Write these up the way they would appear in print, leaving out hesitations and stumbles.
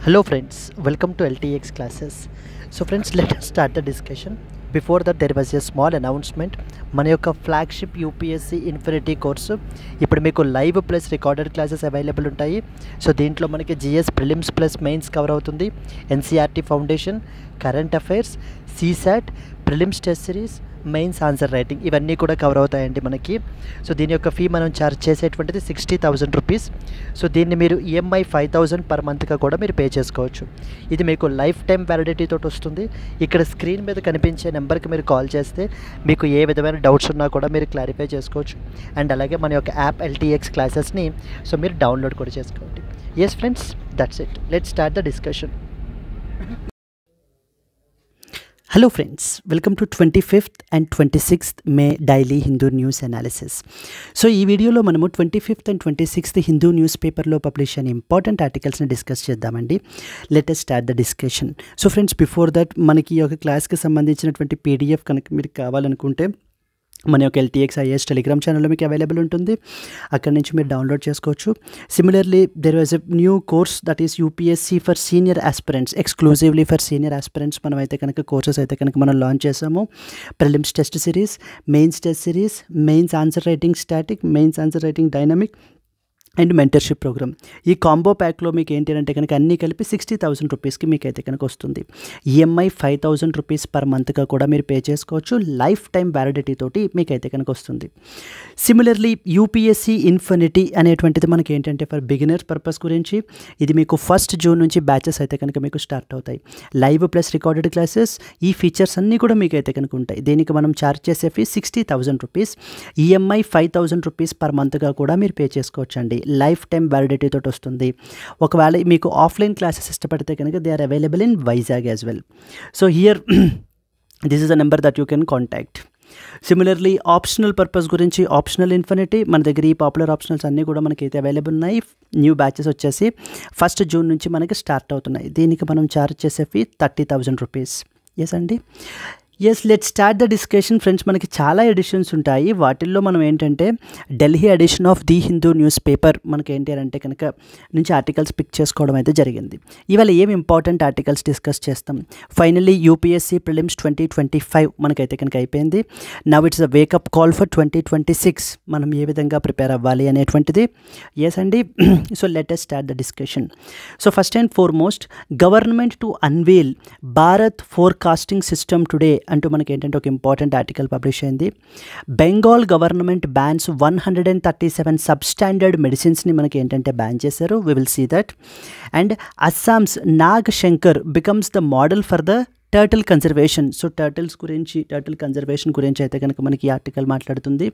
Hello friends, welcome to LTX classes. So friends, let us start the discussion. Before that there was a small announcement. మన యొక్క flagship UPSC infinity course ఇప్పుడు మీకు live plus recorded classes available ఉంటాయి. So దీంట్లో మనకి GS prelims plus mains cover అవుతుంది, NCERT foundation, current affairs, CSAT, prelims test series, mains answer writing ఇవన్నీ కూడా కవర్ అవుతాయండి మనకి. సో దీని యొక్క ఫీ మనం ఛార్జ్ చేసేటువంటిది 60,000 రూపీస్. సో దీన్ని మీరు ఈఎంఐ 5,000 పర్ మంత్గా కూడా మీరు పే చేసుకోవచ్చు. ఇది మీకు లైఫ్ టైం వ్యాలిడిటీ తోటి వస్తుంది. ఇక్కడ స్క్రీన్ మీద కనిపించే నెంబర్కి మీరు కాల్ చేస్తే మీకు ఏ విధమైన డౌట్స్ ఉన్నా కూడా మీరు క్లారిఫై చేసుకోవచ్చు. అండ్ అలాగే మన యొక్క యాప్ ఎల్టీఎక్స్ క్లాసెస్ని సో మీరు డౌన్లోడ్ కూడా చేసుకోండి. Yes friends, that's it. Let's start the discussion. Hello friends, welcome to 25th and 26th May Daily Hindu News Analysis. So ఈ వీడియోలో మనము 25th and 26th Hindu news పేపర్లో పబ్లిష్ అయిన ఇంపార్టెంట్ ఆర్టికల్స్ని డిస్కస్ చేద్దామండి. Let us start the discussion. So friends, before that మనకి ఈ యొక్క క్లాస్కి సంబంధించినటువంటి పీడిఎఫ్ కనుక మీరు కావాలనుకుంటే మన యొక్క ఎల్టీఎక్స్ ఐఏఎస్ టెలిగ్రామ్ ఛానల్లో మీకు అవైలబుల్ ఉంటుంది. అక్కడి నుంచి మీరు డౌన్లోడ్ చేసుకోవచ్చు. Similarly there was a new course that is UPSC for senior aspirants, exclusively for senior aspirants మనం అయితే కనుక కోర్సెస్ అయితే కనుక మనం లాంచ్ చేసాము. Prelims test series, mains test series, mains answer writing static, mains answer writing dynamic and mentorship programme. ఈ combo ప్యాక్లో మీకు ఏంటి అంటే కనుక అన్నీ కలిపి 60,000 రూపీస్కి మీకు అయితే కనుక వస్తుంది. ఈఎంఐ 5,000 రూపీస్ పర్ మంత్గా కూడా మీరు పే చేసుకోవచ్చు. లైఫ్ టైం వ్యాలిడిటీ తోటి మీకు అయితే కనుక వస్తుంది. సిమిలర్లీ యూపీఎస్సీ ఇన్ఫినిటీ అనేటువంటిది మనకి ఏంటంటే ఫర్ బిగినర్ పర్పస్ గురించి. ఇది మీకు 1 జూన్ నుంచి బ్యాచెస్ అయితే కనుక మీకు స్టార్ట్ అవుతాయి. లైవ్ ప్లస్ రికార్డెడ్ క్లాసెస్, ఈ ఫీచర్స్ అన్నీ కూడా మీకు అయితే కనుక ఉంటాయి. దీనికి మనం ఛార్జ్ చేసే fee 60,000 rupees. EMI 5,000 rupees per మంత్గా కూడా మీరు పే చేసుకోవచ్చు అండి. లైఫ్ టైం వ్యాలిడిటీ తోటి వస్తుంది. ఒకవేళ మీకు ఆఫ్లైన్ క్లాసెస్ ఇష్టపడితే కనుక they are available in Vizag as well. So here this is a number that you can contact. Similarly optional purpose గురించి, ఆప్షనల్ ఇన్ఫినిటీ మన దగ్గర ఈ పాపులర్ ఆప్షనల్స్ అన్నీ కూడా మనకైతే అవైలబుల్ ఉన్నాయి. న్యూ బ్యాచెస్ వచ్చేసి 1 జూన్ నుంచి మనకి స్టార్ట్ అవుతున్నాయి. దీనికి మనం ఛార్జ్ చేసే ఫీ 30,000 రూపీస్. ఎస్ అండి. Yes, let start the discussion. Friends, మనకి చాలా ఎడిషన్స్ ఉంటాయి. వాటిల్లో మనం ఏంటంటే Delhi edition of the Hindu newspaper మనకి ఏంటి అంటే కనుక నుంచి ఆర్టికల్స్ పిక్ చేసుకోవడం అయితే జరిగింది. ఇవాళ ఏం ఇంపార్టెంట్ ఆర్టికల్స్ డిస్కస్ చేస్తాం. ఫైనల్లీ యూపీఎస్సీ ప్రిలిమ్స్ 2025 మనకైతే కనుక అయిపోయింది. Now it's a wake up call for 2026. మనం ఏ విధంగా ప్రిపేర్ అవ్వాలి అనేటువంటిది. ఎస్ అండి. So let us start the discussion. So first and foremost, government to unveil Bharat forecasting system today అంటూ మనకి ఏంటంటే ఒక ఇంపార్టెంట్ ఆర్టికల్ పబ్లిష్ అయింది. బెంగాల్ గవర్నమెంట్ బ్యాన్స్ 137 సబ్స్టాండర్డ్ మెడిసిన్స్ని మనకి ఏంటంటే బ్యాన్ చేశారు. We will see that. And Assam's Nag Shankar becomes the model for the turtle conservation. So turtle conservation గురించి అయితే కనుక మనకి ఈ ఆర్టికల్ మాట్లాడుతుంది.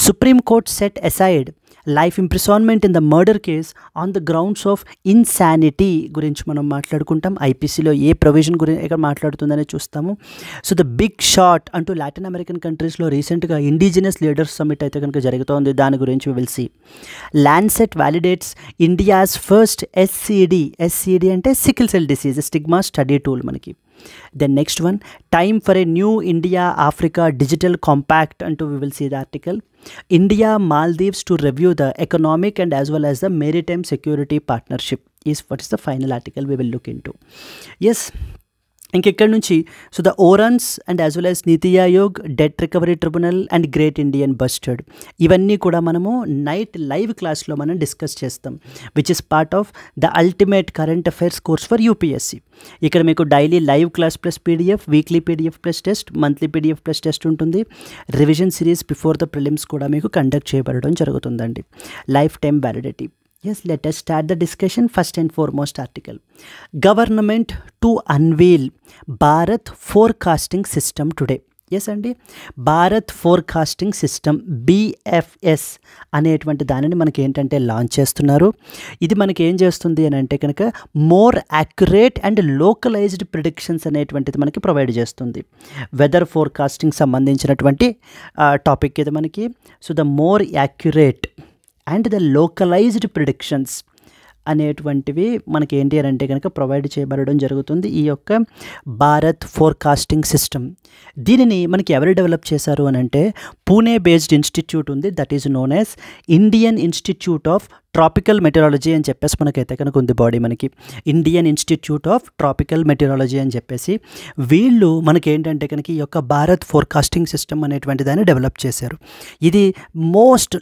Supreme court set aside life imprisonment in the murder case on the grounds of insanity గురించి మనం మాట్లాడుకుంటాం. ఐపీసీలో ఏ provision గురించి ఇక్కడ మాట్లాడుతుందనే చూస్తాము. సో ద బిగ్ షాట్ అంటూ లాటిన్ అమెరికన్ కంట్రీస్లో రీసెంట్గా ఇండిజినస్ లీడర్స్ సమ్మిట్ అయితే కనుక జరుగుతోంది. దాని గురించి we will see. Lancet validates India's first SCD అంటే sickle cell disease stigma study tool మనకి. Then next one, time for a new India Africa digital compact unto we will see the article. India Maldives to review the economic and as well as the maritime security partnership is what is the final article we will look into. Yes, ఇంకెక్కడి నుంచి so the Orans and as well as NITI Aayog, debt recovery tribunal and great Indian bustard ఇవన్నీ కూడా మనము night live క్లాస్లో మనం discuss చేస్తాం, which is part of the ultimate current affairs course for UPSC. ఇక్కడ మీకు daily live class plus PDF, weekly PDF plus test, monthly PDF plus test ఉంటుంది. Revision series before the prelims కూడా మీకు conduct చేయబడడం జరుగుతుందండి. Life time validity. Yes, let us start the discussion. First and foremost article, government to unveil Bharat forecasting system today. Yes అండి, Bharat forecasting system BFS అనేటువంటి దానిని మనకి ఏంటంటే లాంచ్ చేస్తున్నారు. ఇది మనకి ఏం చేస్తుంది అని అంటే కనుక more accurate and localised predictions అనేటువంటిది మనకి ప్రొవైడ్ చేస్తుంది. వెదర్ ఫోర్కాస్టింగ్ సంబంధించినటువంటి టాపిక్ ఇది మనకి. So the more accurate and the localized predictions అనేటువంటివి మనకి ఏంటి అని అంటే కనుక ప్రొవైడ్ చేయబడడం జరుగుతుంది ఈ యొక్క భారత్ ఫోర్కాస్టింగ్ సిస్టమ్. దీనిని మనకి ఎవరు డెవలప్ చేశారు అని అంటే పూణే బేస్డ్ ఇన్స్టిట్యూట్ ఉంది, that is known as Indian institute of tropical మెటీరాలజీ అని చెప్పేసి మనకైతే కనుక ఉంది బాడీ, మనకి ఇండియన్ ఇన్స్టిట్యూట్ ఆఫ్ ట్రాపికల్ మెటీరాలజీ అని చెప్పేసి వీళ్ళు మనకి ఏంటంటే కనుక ఈ యొక్క భారత్ ఫోర్కాస్టింగ్ సిస్టమ్ అనేటువంటి దాన్ని డెవలప్ చేశారు. ఇది మోస్ట్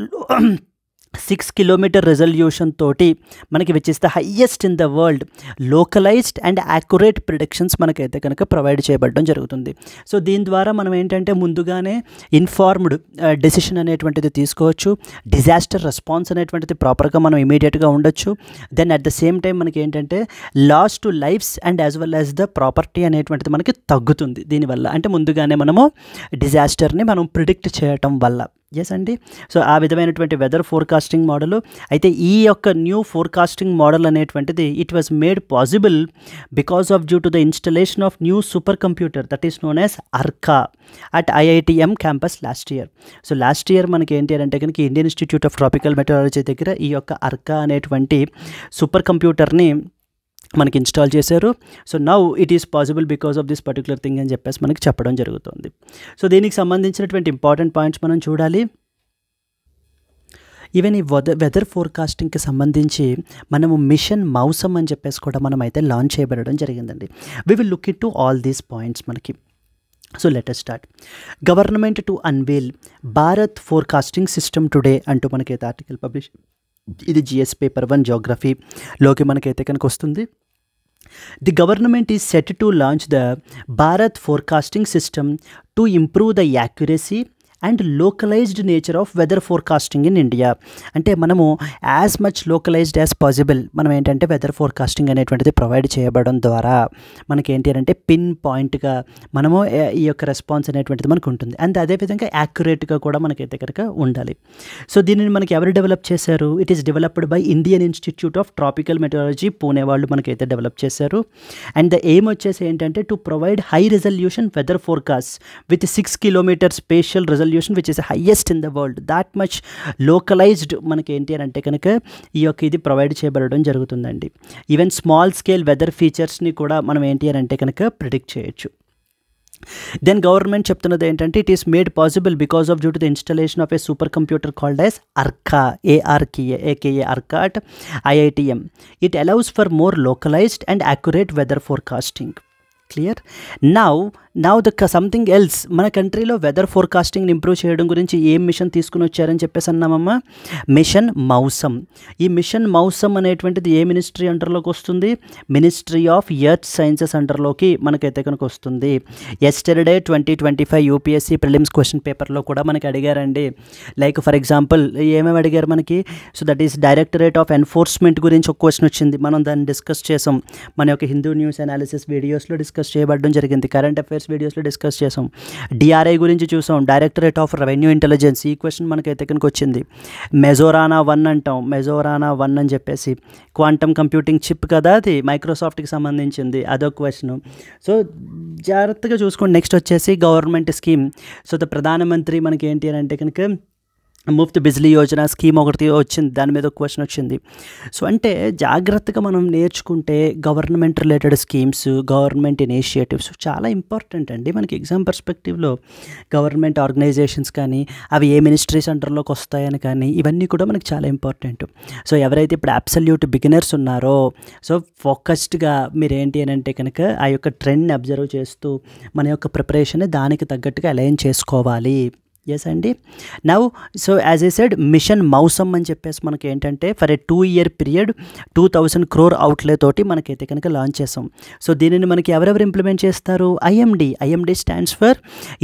6 కిలోమీటర్ రెజల్యూషన్ తోటి మనకి which is the highest in the world localised and accurate predictions మనకైతే కనుక ప్రొవైడ్ చేయబడడం జరుగుతుంది. సో దీని ద్వారా మనం ఏంటంటే ముందుగానే ఇన్ఫార్మ్డ్ డెసిషన్ అనేటువంటిది తీసుకోవచ్చు, డిజాస్టర్ రెస్పాన్స్ అనేటువంటిది ప్రాపర్గా మనం ఇమీడియట్గా ఉండొచ్చు. Then at the same time మనకి ఏంటంటే loss to lifes and as well as the property అనేటువంటిది మనకి తగ్గుతుంది దీనివల్ల, అంటే ముందుగానే మనము డిజాస్టర్ని మనం ప్రిడిక్ట్ చేయటం వల్ల. ఎస్ అండి. సో ఆ విధమైనటువంటి వెదర్ ఫోర్కాస్టింగ్ మోడల్. అయితే ఈ యొక్క న్యూ ఫోర్కాస్టింగ్ మోడల్ అనేటువంటిది it was made possible because of due to the installation of new super computer that is known as Arka at IITM campus last year. So last year మనకి ఏంటి అంటే కనుక Indian institute of tropical మెటీరాలజీ దగ్గర ఈ యొక్క అర్కా అనేటువంటి super కంప్యూటర్ని మనకి install చేశారు. So now it is possible because of this particular thing అని చెప్పేసి మనకి చెప్పడం జరుగుతుంది. సో దీనికి సంబంధించినటువంటి ఇంపార్టెంట్ పాయింట్స్ మనం చూడాలి. ఈవెన్ ఈ వెదర్ ఫోర్కాస్టింగ్కి సంబంధించి మనము మిషన్ మౌసమ్ అని చెప్పేసి కూడా మనం అయితే లాంచ్ చేయబడడం జరిగిందండి. We will look into all these points మనకి. So let us start. Government to unveil Bharat forecasting system today అంటూ మనకైతే ఆర్టికల్ పబ్లిష్, ఇది GS పేపర్ 1 జోగ్రఫీలోకి మనకైతే కనుక వస్తుంది. The government is set to launch the Bharat forecasting system to improve the accuracy and localised nature of weather forecasting in India. అంటే మనము as much localised as possible మనం ఏంటంటే weather forecasting అనేటువంటిది provide చేయబడడం ద్వారా మనకి ఏంటి అంటే పిన్ పాయింట్గా మనము ఈ యొక్క రెస్పాన్స్ అనేటువంటిది మనకు ఉంటుంది. అండ్ అదేవిధంగా యాక్యురేట్గా కూడా మనకైతే కనుక ఉండాలి. సో దీనిని మనకి ఎవరు డెవలప్ చేశారు? It is developed by Indian institute of tropical Meteorology Pune వాళ్ళు మనకైతే డెవలప్ చేశారు. అండ్ ద ఎయిమ్ వచ్చేసి ఏంటంటే to provide high resolution weather forecast with 6 kilometre spatial resolution which is the highest in the world, that much localized మనకి ఏంటి అని అంటే కనుక ఈ యొక్క ఇది ప్రొవైడ్ చేయబడడం జరుగుతుందండి. ఈవెన్ స్మాల్ స్కేల్ వెదర్ ఫీచర్స్ని కూడా మనం ఏంటి అని అంటే కనుక ప్రిడిక్ట్ చేయొచ్చు. దెన్ గవర్నమెంట్ చెప్తున్నది ఏంటంటే it is made possible because of due to the installation of a super computer called as Arka, ARKA Arka at IITM. It allows for more localised and accurate weather forecasting. Clear. Now the something else, మన కంట్రీలో weather ఫోర్కాస్టింగ్ని improve చేయడం గురించి ఏం machine తీసుకుని వచ్చారని చెప్పేసి అన్నామమ్మా, machine Mausam. ఈ machine Mausam అనేటువంటిది ఏ మినిస్ట్రీ అండర్లోకి వస్తుంది? మినిస్ట్రీ ఆఫ్ ఎర్త్ సైన్సెస్ అండర్లోకి మనకైతే కనుక వస్తుంది. ఎస్టర్డే 2025 UPSC ప్రిలిమ్స్ క్వశ్చన్ పేపర్లో కూడా మనకి అడిగారండి. లైక్ ఫర్ ఎగ్జాంపుల్ ఏమేమి అడిగారు మనకి? So that is directorate of enforcement గురించి ఒక క్వశ్చన్ వచ్చింది, మనం దాన్ని డిస్కస్ చేసాం. మన యొక్క హిందూ న్యూస్ అనాలిసిస్ వీడియోస్లో డిస్కస్ చేయబడడం జరిగింది, కరెంట్ అఫైర్స్ వీడియోస్లో డిస్కస్ చేసాం. DRI గురించి చూసాం, డైరెక్టరేట్ ఆఫ్ రెవెన్యూ ఇంటెలిజెన్స్. ఈ క్వశ్చన్ మనకైతే కనుక వచ్చింది. మెజోరానా 1 అంటాం, మెజోరానా 1 అని చెప్పేసి క్వాంటమ్ కంప్యూటింగ్ చిప్ కదా, అది మైక్రోసాఫ్ట్కి సంబంధించింది, అదొక క్వశ్చన్. సో జాగ్రత్తగా చూసుకోండి. నెక్స్ట్ వచ్చేసి గవర్నమెంట్ స్కీమ్. సో ద ప్రధానమంత్రి మనకి ఏంటి అని అంటే కనుక ముఫ్త్ బిజ్లీ యోజన స్కీమ్ ఒకటి వచ్చింది, దాని మీద ఒక క్వశ్చన్ వచ్చింది. సో అంటే జాగ్రత్తగా మనం నేర్చుకుంటే government related schemes, government initiatives చాలా ఇంపార్టెంట్ అండి మనకి ఎగ్జామ్ పర్స్పెక్టివ్లో. గవర్నమెంట్ ఆర్గనైజేషన్స్ కానీ అవి ఏ మినిస్ట్రీస్ అండర్లోకి వస్తాయని కానీ ఇవన్నీ కూడా మనకి చాలా ఇంపార్టెంట్. సో ఎవరైతే ఇప్పుడు అబ్సల్యూట్ బిగినర్స్ ఉన్నారో సో ఫోకస్డ్గా మీరు ఏంటి అని అంటే కనుక ఆ యొక్క ట్రెండ్ని అబ్జర్వ్ చేస్తూ మన యొక్క ప్రిపరేషన్ దానికి తగ్గట్టుగా అలైన్ చేసుకోవాలి. ఎస్ అండి. Now so as a said mission Mausam అని చెప్పేసి మనకి ఏంటంటే for a 2-year period 2000 crore outlay తోటి మనకైతే కనుక లాంచ్ చేసాం. సో దీనిని మనకి ఎవరెవరు ఇంప్లిమెంట్ చేస్తారు? IMD stands for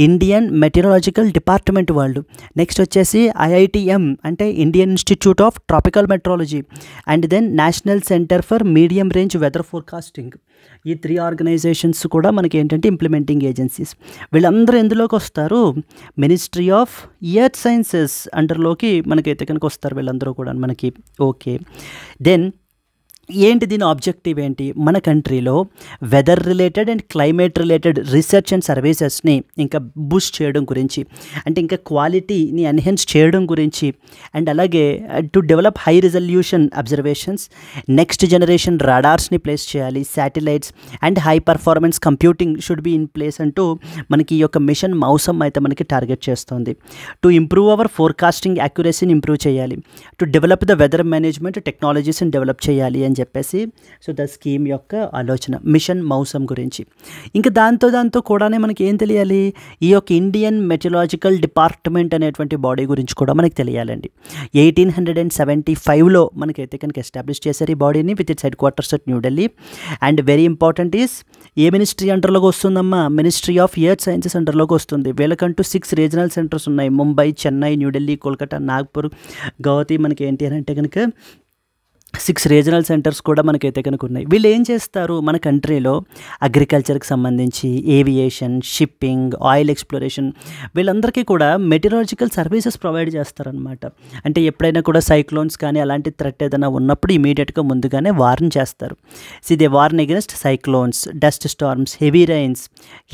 Indian meteorological department వాళ్ళు. నెక్స్ట్ వచ్చేసి IITM అంటే Indian institute of tropical meteorology, and then national centre for medium range weather forecasting. ఈ 3 ఆర్గనైజేషన్స్ కూడా మనకి ఏంటంటే ఇంప్లిమెంటింగ్ ఏజెన్సీస్. వీళ్ళందరూ ఎందులోకి వస్తారు? మినిస్ట్రీ ఆఫ్ ఎర్త్ సైన్సెస్ అండర్లోకి మనకైతే కనుక వస్తారు వీళ్ళందరూ కూడా మనకి. ఓకే. దెన్ ఏంటి దీని ఆబ్జెక్టివ్ ఏంటి, మన కంట్రీలో weather related and climate related research and సర్వీసెస్ని ఇంకా బూస్ట్ చేయడం గురించి, అంటే ఇంకా క్వాలిటీని ఎన్హాన్స్ చేయడం గురించి, అండ్ అలాగే to develop high resolution observations, next generation రాడార్స్ని ప్లేస్ చేయాలి, satellites and high performance computing should be in place అంటూ మనకి ఈ యొక్క మిషన్ మౌసమ్ అయితే మనకి టార్గెట్ చేస్తుంది. టు ఇంప్రూవ్ అవర్ ఫోర్కాస్టింగ్ యాక్యురసీని ఇంప్రూవ్ చేయాలి, to develop the weather management టెక్నాలజీస్ని డెవలప్ చేయాలి అని చెప్పేసి సో ద స్కీమ్ యొక్క ఆలోచన మిషన్ మౌసమ్ గురించి. ఇంకా దాంతో కూడానే మనకి ఏం తెలియాలి, ఈ యొక్క ఇండియన్ మెటలాజికల్ డిపార్ట్మెంట్ అనేటువంటి బాడీ గురించి కూడా మనకి తెలియాలండి. 1875లో మనకైతే కనుక ఎస్టాబ్లిష్ చేశారు ఈ బాడీని with its head quarters at New Delhi. And very important is a ministry అండర్లోకి వస్తుందమ్మా, మినిస్ట్రీ ఆఫ్ ఎర్త్ సైన్సెస్ అండర్లోకి వస్తుంది. వీళ్ళకంటూ 6 రీజనల్ సెంటర్స్ ఉన్నాయి, ముంబై, చెన్నై, న్యూఢిల్లీ, కోల్కతా, నాగ్పూర్, గౌహతి. మనకి ఏంటి అని అంటే కనుక 6 రీజనల్ సెంటర్స్ కూడా మనకైతే కనుక ఉన్నాయి. వీళ్ళు ఏం చేస్తారు, మన కంట్రీలో అగ్రికల్చర్కి సంబంధించి, ఏవియేషన్, షిప్పింగ్, ఆయిల్ ఎక్స్ప్లోరేషన్, వీళ్ళందరికీ కూడా మెటీరియాలజికల్ సర్వీసెస్ ప్రొవైడ్ చేస్తారనమాట. అంటే ఎప్పుడైనా కూడా సైక్లోన్స్ కానీ అలాంటి థ్రెట్ ఏదైనా ఉన్నప్పుడు ఇమీడియట్గా ముందుగానే వార్న్ చేస్తారు. They warn against cyclones, dust storms, heavy rains,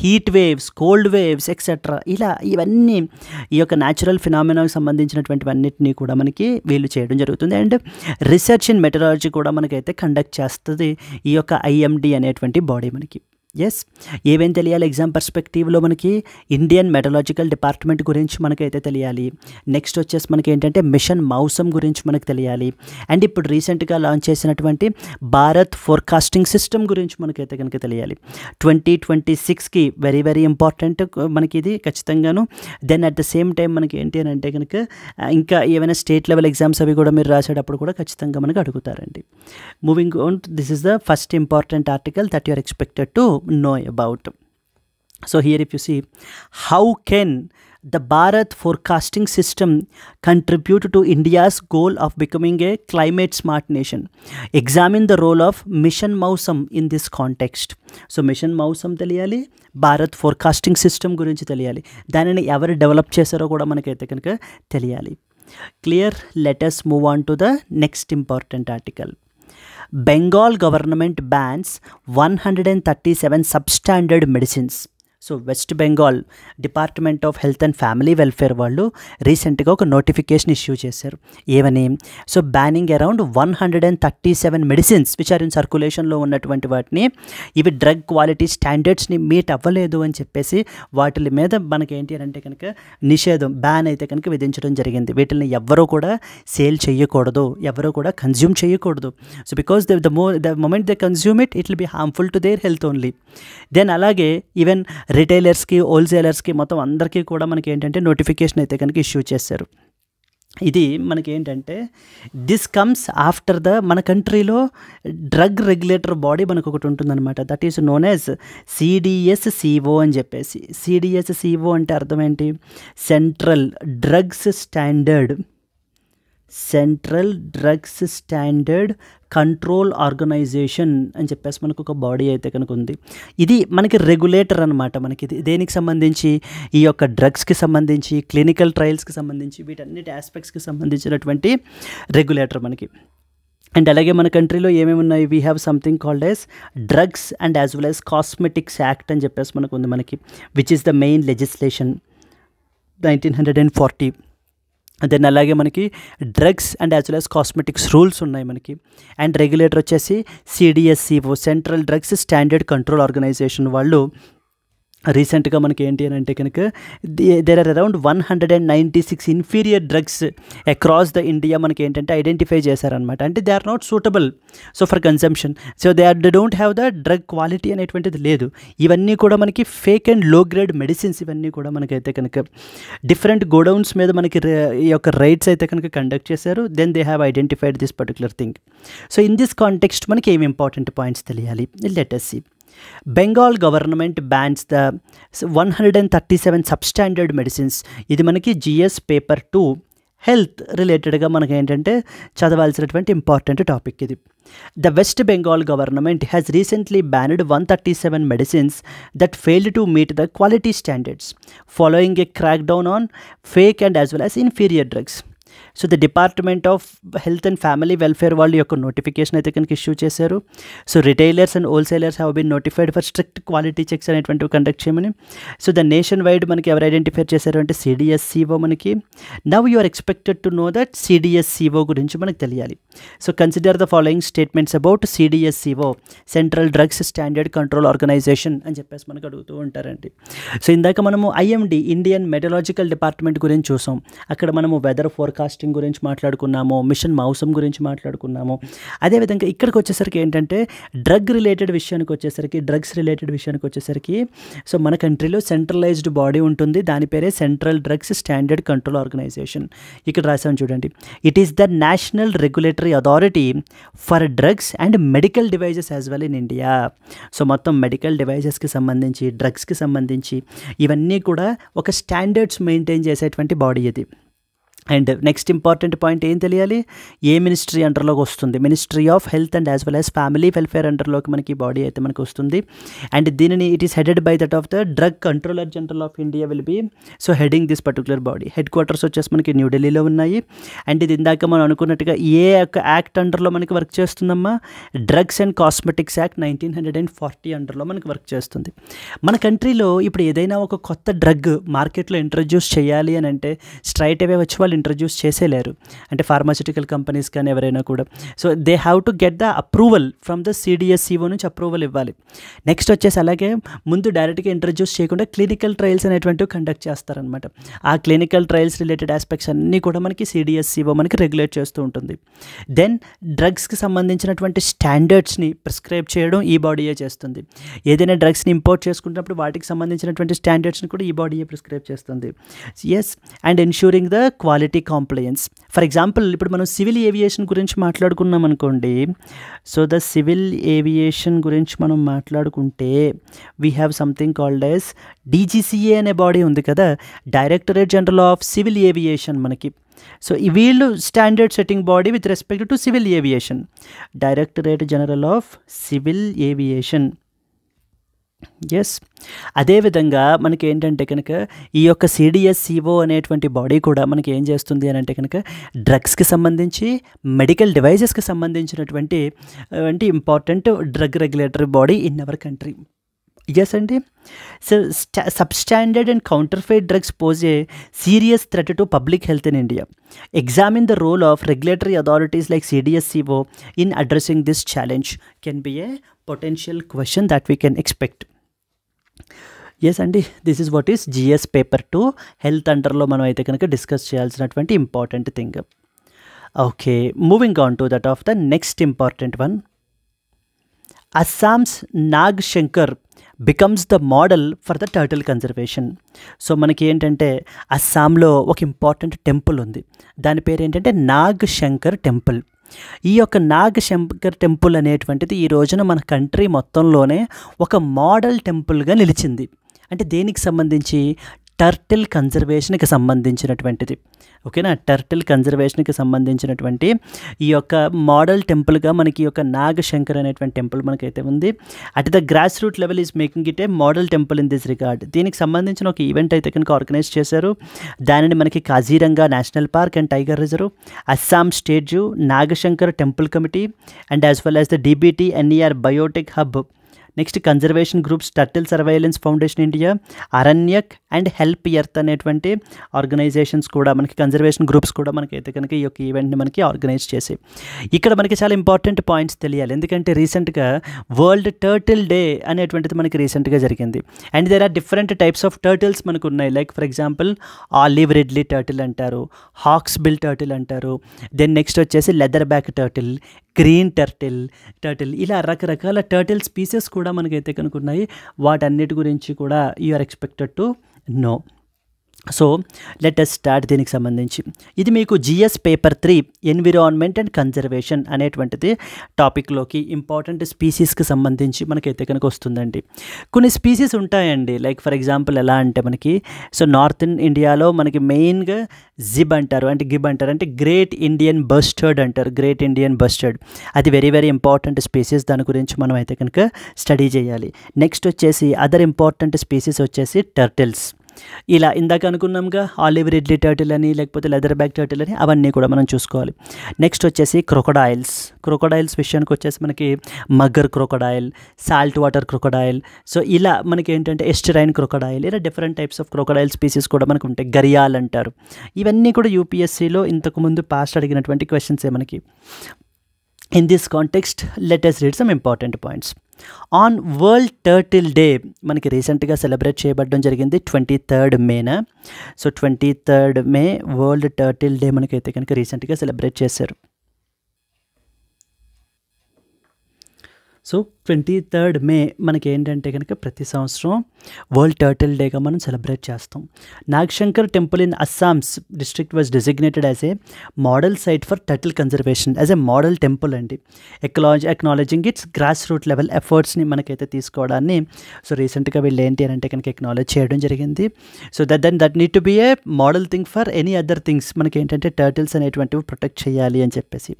heat waves, cold waves etcetera. ఇలా ఇవన్నీ ఈ యొక్క న్యాచురల్ ఫినామినాకి సంబంధించినటువంటివన్నిటినీ కూడా మనకి వీళ్ళు చేయడం జరుగుతుంది. అండ్ రీసెర్చ్ ఇన్ మెటరాలజీ కూడా మనకైతే కండక్ట్ చేస్తుంది ఈ యొక్క ఐఎండి అనేటువంటి బాడీ మనకి. ఎస్, ఏమేం తెలియాలి ఎగ్జామ్ పర్స్పెక్టివ్లో మనకి ఇండియన్ మెటలాజికల్ డిపార్ట్మెంట్ గురించి మనకైతే తెలియాలి. నెక్స్ట్ వచ్చేసి మనకి ఏంటంటే మిషన్ మౌసమ్ గురించి మనకు తెలియాలి. అండ్ ఇప్పుడు రీసెంట్గా లాంచ్ చేసినటువంటి భారత్ ఫోర్కాస్టింగ్ సిస్టమ్ గురించి మనకైతే కనుక తెలియాలి. 2026కి వెరీ వెరీ ఇంపార్టెంట్ మనకి ఇది ఖచ్చితంగాను. Then at the same time మనకి ఏంటి అని అంటే కనుక ఇంకా ఏమైనా స్టేట్ లెవెల్ ఎగ్జామ్స్ అవి కూడా మీరు రాసేటప్పుడు కూడా ఖచ్చితంగా మనకు అడుగుతారండి. Moving on, this is the first important article that you are expected to know about. So here if you see, how can the Bharat forecasting system contribute to India's goal of becoming a climate smart nation? Examine the role of Mission Mausam in this context. So Mission Mausam తెలియాలి, Bharat forecasting system గురించి తెలియాలి, దానిని ఎవరు develop చేశారో కూడా మనకైతే కనుక తెలియాలి. Clear? Let us move on to the next important article. Bengal government bans 137 substandard medicines. So West Bengal department of health and family welfare వాళ్ళు రీసెంట్గా ఒక నోటిఫికేషన్ ఇష్యూ చేశారు. ఏమని? So banning around 137 medicines which are in సర్క్యులేషన్లో ఉన్నటువంటి వాటిని, ఇవి drug quality స్టాండర్డ్స్ని meet అవ్వలేదు అని చెప్పేసి వాటి మీద మనకి ఏంటి అని అంటే కనుక నిషేధం, బ్యాన్ అయితే కనుక విధించడం జరిగింది. వీటిని ఎవ్వరూ కూడా సేల్ చేయకూడదు, ఎవరూ కూడా కన్జ్యూమ్ చేయకూడదు. So because the moment they consume it will be harmful to their health only. Then అలాగే ఈవెన్ రిటైలర్స్కి, హోల్సేలర్స్కి, మొత్తం అందరికీ కూడా మనకి ఏంటంటే నోటిఫికేషన్ అయితే కనుక ఇష్యూ చేశారు. ఇది మనకి ఏంటంటే దిస్ కమ్స్ ఆఫ్టర్ మన కంట్రీలో డ్రగ్ రెగ్యులేటర్ బాడీ మనకు ఒకటి ఉంటుందన్నమాట. That is known as CDSCO అని చెప్పేసి. CDSCO అంటే అర్థం ఏంటి? Central drugs standard control organisation అని చెప్పేసి మనకు ఒక బాడీ అయితే కనుక ఉంది. ఇది మనకి రెగ్యులేటర్ అనమాట. మనకి ఇది దేనికి సంబంధించి? ఈ యొక్క డ్రగ్స్కి సంబంధించి, క్లినికల్ ట్రయల్స్కి సంబంధించి, వీటన్నిటి ఆస్పెక్ట్స్కి సంబంధించినటువంటి రెగ్యులేటర్ మనకి. అండ్ అలాగే మన కంట్రీలో ఏమేమి ఉన్నాయి? We have something called as drugs and as well as cosmetics act అని చెప్పేసి మనకు ఉంది మనకి, which is the main legislation 1940. Then అలాగే మనకి drugs and as well as cosmetics rules ఉన్నాయి మనకి. అండ్ రెగ్యులేటర్ వచ్చేసి CDSCO, central drugs standard control organisation వాళ్ళు రీసెంట్గా మనకి ఏంటి అని అంటే కనుక there are around 196 inferior drugs across the India మనకి ఏంటంటే ఐడెంటిఫై చేశారనమాట. అంటే they are not suitable for consumption. So they don't have the drug quality అనేటువంటిది లేదు. ఇవన్నీ కూడా మనకి fake and low grade medicines. ఇవన్నీ కూడా మనకైతే కనుక డిఫరెంట్ గోడౌన్స్ మీద మనకి ఈ యొక్క రైట్స్ అయితే కనుక కండక్ట్ చేశారు. Then they have identified this particular thing. So in this context మనకి ఏమి ఇంపార్టెంట్ పాయింట్స్ తెలియాలి? Let us see. Bengal government bans the 137 substandard medicines. ఇది మనకి GS పేపర్ 2 హెల్త్ రిలేటెడ్గా మనకి ఏంటంటే చదవాల్సినటువంటి ఇంపార్టెంట్ టాపిక్ ఇది. The West Bengal government has recently banned 137 medicines that failed to meet the quality standards following a crack down on fake and as well as inferior drugs. So the department of health and family welfare వాళ్ళు యొక్క notification అయితే కనుక issue చేశారు. So retailers and wholesalers have been notified for strict quality checks అనేటువంటివి conduct చేయమని. So the nationwide మనకి ఎవరు identify చేశారు అంటే CDSCO మనకి. Now you are expected to know that CDSCO గురించి మనకు తెలియాలి. So consider the following statements about CDSCO, central drugs standard control organisation అని చెప్పేసి మనకు అడుగుతూ ఉంటారండి. సో ఇందాక మనము IMD, ఇండియన్ మెటలాజికల్ డిపార్ట్మెంట్ గురించి చూసాం. అక్కడ మనము వెదర్ ఫోర్కాస్టింగ్ గురించి మాట్లాడుకున్నాము, మిషన్ మౌసమ్ గురించి మాట్లాడుకున్నాము. అదేవిధంగా ఇక్కడికి వచ్చేసరికి ఏంటంటే డ్రగ్స్ రిలేటెడ్ విషయానికి వచ్చేసరికి సో మన కంట్రీలో సెంట్రలైజ్డ్ బాడీ ఉంటుంది, దాని పేరే central drugs standard control organisation. ఇక్కడ రాసాం చూడండి, it is the national regulatory authority for drugs and medical devices as well in India. So మొత్తం మెడికల్ డివైజెస్కి సంబంధించి, డ్రగ్స్కి సంబంధించి ఇవన్నీ కూడా ఒక స్టాండర్డ్స్ మెయింటైన్ చేసేటువంటి బాడీ ఇది. అండ్ నెక్స్ట్ ఇంపార్టెంట్ పాయింట్ ఏం తెలియాలి, ఏ మినిస్ట్రీ అండర్లోకి వస్తుంది? Ministry of health and as well as family welfare అండర్లోకి మనకి బాడీ అయితే మనకు వస్తుంది. అండ్ దీనిని it is headed by that of the drug controller general of India will be so heading this particular body. Headquarters వచ్చేసి మనకి న్యూఢిల్లీలో ఉన్నాయి. అండ్ ఇది ఇందాక మనం అనుకున్నట్టుగా ఏ యొక్క యాక్ట్ అండర్లో మనకి వర్క్ చేస్తుందమ్మా? డ్రగ్స్ అండ్ కాస్మెటిక్స్ యాక్ట్ 1940 అండర్లో మనకి వర్క్ చేస్తుంది. మన కంట్రీలో ఇప్పుడు ఏదైనా ఒక కొత్త డ్రగ్ మార్కెట్లో ఇంట్రడ్యూస్ చేయాలి అని అంటే స్ట్రైట్ అవే వచ్చి వాళ్ళు ఇంట్రడ్యూస్ చేసేలేరు, అంటే ఫార్మాస్యూటికల్ కంపెనీస్ కానీ ఎవరైనా కూడా. So they have to get the approval from the CDSCO నుంచి అప్రూవల్ ఇవ్వాలి. నెక్స్ట్ వచ్చేసి అలాగే ముందు డైరెక్ట్గా ఇంట్రడ్యూస్ చేయకుండా క్లినికల్ ట్రయల్స్ అనేటువంటివి కండక్ట్ చేస్తారనమాట. ఆ క్లినికల్ ట్రయల్స్ రిలేటెడ్ ఆస్పెక్ట్స్ అన్నీ కూడా మనకి CDSCO మనకి రెగ్యులేట్ చేస్తూ ఉంటుంది. దెన్ డ్రగ్స్కి సంబంధించినటువంటి స్టాండర్డ్స్ని ప్రిస్క్రైబ్ చేయడం ఈ బాడీయే చేస్తుంది. ఏదైనా డ్రగ్స్ని ఇంపోర్ట్ చేసుకున్నప్పుడు వాటికి సంబంధించినటువంటి స్టాండర్డ్స్ని కూడా ఈ బాడీయే ప్రిస్క్రైబ్ చేస్తుంది. Yes, and ensuring the quality compliance. For example ఇప్పుడు మనం సివిల్ ఏవియేషన్ గురించి మాట్లాడుకున్నాం అనుకోండి. సో ద సివిల్ ఏవియేషన్ గురించి మనం మాట్లాడుకుంటే we have something called as DGCA అనే బాడీ ఉంది కదా, directorate general of civil aviation మనకి. సో వీళ్ళు standard setting body with respect to civil aviation, directorate general of civil aviation. Yes, అదేవిధంగా మనకి ఏంటంటే కనుక ఈ యొక్క CDSCO అనేటువంటి బాడీ కూడా మనకి ఏం చేస్తుంది అని అంటే కనుక డ్రగ్స్కి సంబంధించి, మెడికల్ డివైజెస్కి సంబంధించినటువంటి important drug regulatory body in our country. Yes అండి. So substandard and counterfeit drugs pose a serious threat to public health in India. Examine the role of regulatory authorities like CDSCO in addressing this challenge can be a potential question that we can expect. Yes అండి, this is what is GS paper 2 health అండర్లో మనం అయితే కనుక discuss చేయాల్సినటువంటి important thing. Okay, moving on to that of the next important one. Assam's Nag Shankar becomes the model for the turtle conservation. So మనకి ఏంటంటే అస్సాంలో ఒక ఇంపార్టెంట్ టెంపుల్ ఉంది, దాని పేరు ఏంటంటే నాగ్ శంకర్ టెంపుల్. ఈ యొక్క నాగ్ శంకర్ టెంపుల్ అనేటువంటిది ఈ రోజున మన కంట్రీ మొత్తంలోనే ఒక మోడల్ టెంపుల్గా నిలిచింది. అంటే దేనికి సంబంధించి? టర్టిల్ కన్జర్వేషన్కి సంబంధించినటువంటిది. ఓకేనా, టర్టిల్ కన్జర్వేషన్కి సంబంధించినటువంటి ఈ యొక్క మోడల్ టెంపుల్గా మనకి ఈ యొక్క నాగ్ శంకర్ అనేటువంటి టెంపుల్ మనకైతే ఉంది. At the gross root level is making it A model temple in this regard. దీనికి సంబంధించిన ఒక ఈవెంట్ అయితే కనుక ఆర్గనైజ్ చేశారు. దానిని మనకి Kaziranga national park and tiger reserve, Assam state zoo, Nagshankar temple committee and as well as the DBT NER Biotech hub, next conservation groups turtle surveillance foundation India, Aranyak and help earth అనేటువంటి organisations కూడా మనకి, conservation groups కూడా మనకైతే కనుక ఈ యొక్క ఈవెంట్ని మనకి organise చేసి. ఇక్కడ మనకి చాలా ఇంపార్టెంట్ పాయింట్స్ తెలియాలి, ఎందుకంటే రీసెంట్గా వరల్డ్ టర్టిల్ డే అనేటువంటిది మనకి రీసెంట్గా జరిగింది. And there are different types of turtles మనకు ఉన్నాయి. Like for example olive ridley turtle అంటారు, హాక్స్ బిల్ టర్టిల్ అంటారు, దెన్ నెక్స్ట్ వచ్చేసి leatherback turtle, green turtle, ఇలా రకరకాల టర్టిల్ స్పీసెస్ కూడా మనకైతే కనుక ఉన్నాయి. వాటన్నిటి గురించి కూడా you are expected to know. So let us start దీనికి సంబంధించి. ఇది మీకు GS paper 3 environment and conservation అనేటువంటిది టాపిక్లోకి ఇంపార్టెంట్ స్పీసీస్కి సంబంధించి మనకైతే కనుక వస్తుందండి. కొన్ని స్పీసీస్ ఉంటాయండి, లైక్ ఫర్ ఎగ్జాంపుల్ ఎలా అంటే మనకి నార్త్ ఇండియాలో మనకి మెయిన్గా జిబ్ అంటారు, అంటే గిబ్ అంటారు, అంటే గ్రేట్ ఇండియన్ బస్టర్డ్ అంటారు, గ్రేట్ ఇండియన్ బస్టర్డ్. అది వెరీ వెరీ ఇంపార్టెంట్ స్పీసీస్, దాని గురించి మనం అయితే కనుక స్టడీ చేయాలి. నెక్స్ట్ వచ్చేసి అదర్ ఇంపార్టెంట్ స్పీసీస్ వచ్చేసి టర్టిల్స్. ఇలా ఇందాక అనుకున్నాంగా ఆలివ్ రిడ్లీ టర్టిల్ అని లేకపోతే లెదర్ బ్యాక్ టర్టిల్ అని అవన్నీ కూడా మనం చూసుకోవాలి. నెక్స్ట్ వచ్చేసి క్రొకడైల్స్ విషయానికి వచ్చేసి మనకి mugger crocodile, salt water crocodile, so ఇలా మనకి ఏంటంటే ఎస్టరైన్ క్రొకడైల్, ఇలా different types of crocodile species కూడా మనకు ఉంటాయి. గరియాల్ అంటారు. ఇవన్నీ కూడా యూపీఎస్సీలో ఇంతకుముందు పాస్ట్ అడిగినటువంటి క్వశ్చన్సే మనకి. In this context, let us read some important points. On World Turtle Day మనకి రీసెంట్గా సెలబ్రేట్ చేయబడడం జరిగింది 23rd మేన. సో 23rd మే వరల్డ్ టర్టిల్ డే మనకైతే కనుక రీసెంట్గా సెలబ్రేట్ చేశారు. సో 23rd మే మనకి ఏంటంటే కనుక ప్రతి సంవత్సరం వరల్డ్ టర్టిల్ డేగా మనం సెలబ్రేట్ చేస్తాం. Nagshankar temple in Assam's district was designated as a model site for turtle conservation, as a model temple అండి. Acknowledging its grass root level ఎఫర్ట్స్ని మనకైతే తీసుకోవడాన్ని సో రీసెంట్గా వీళ్ళు ఏంటి అని అంటే కనుక ఎక్నాలజ్ చేయడం జరిగింది. So that need to be a model thing for any other things. మనకి ఏంటంటే టర్టిల్స్ అనేటువంటివి ప్రొటెక్ట్ చేయాలి అని చెప్పేసి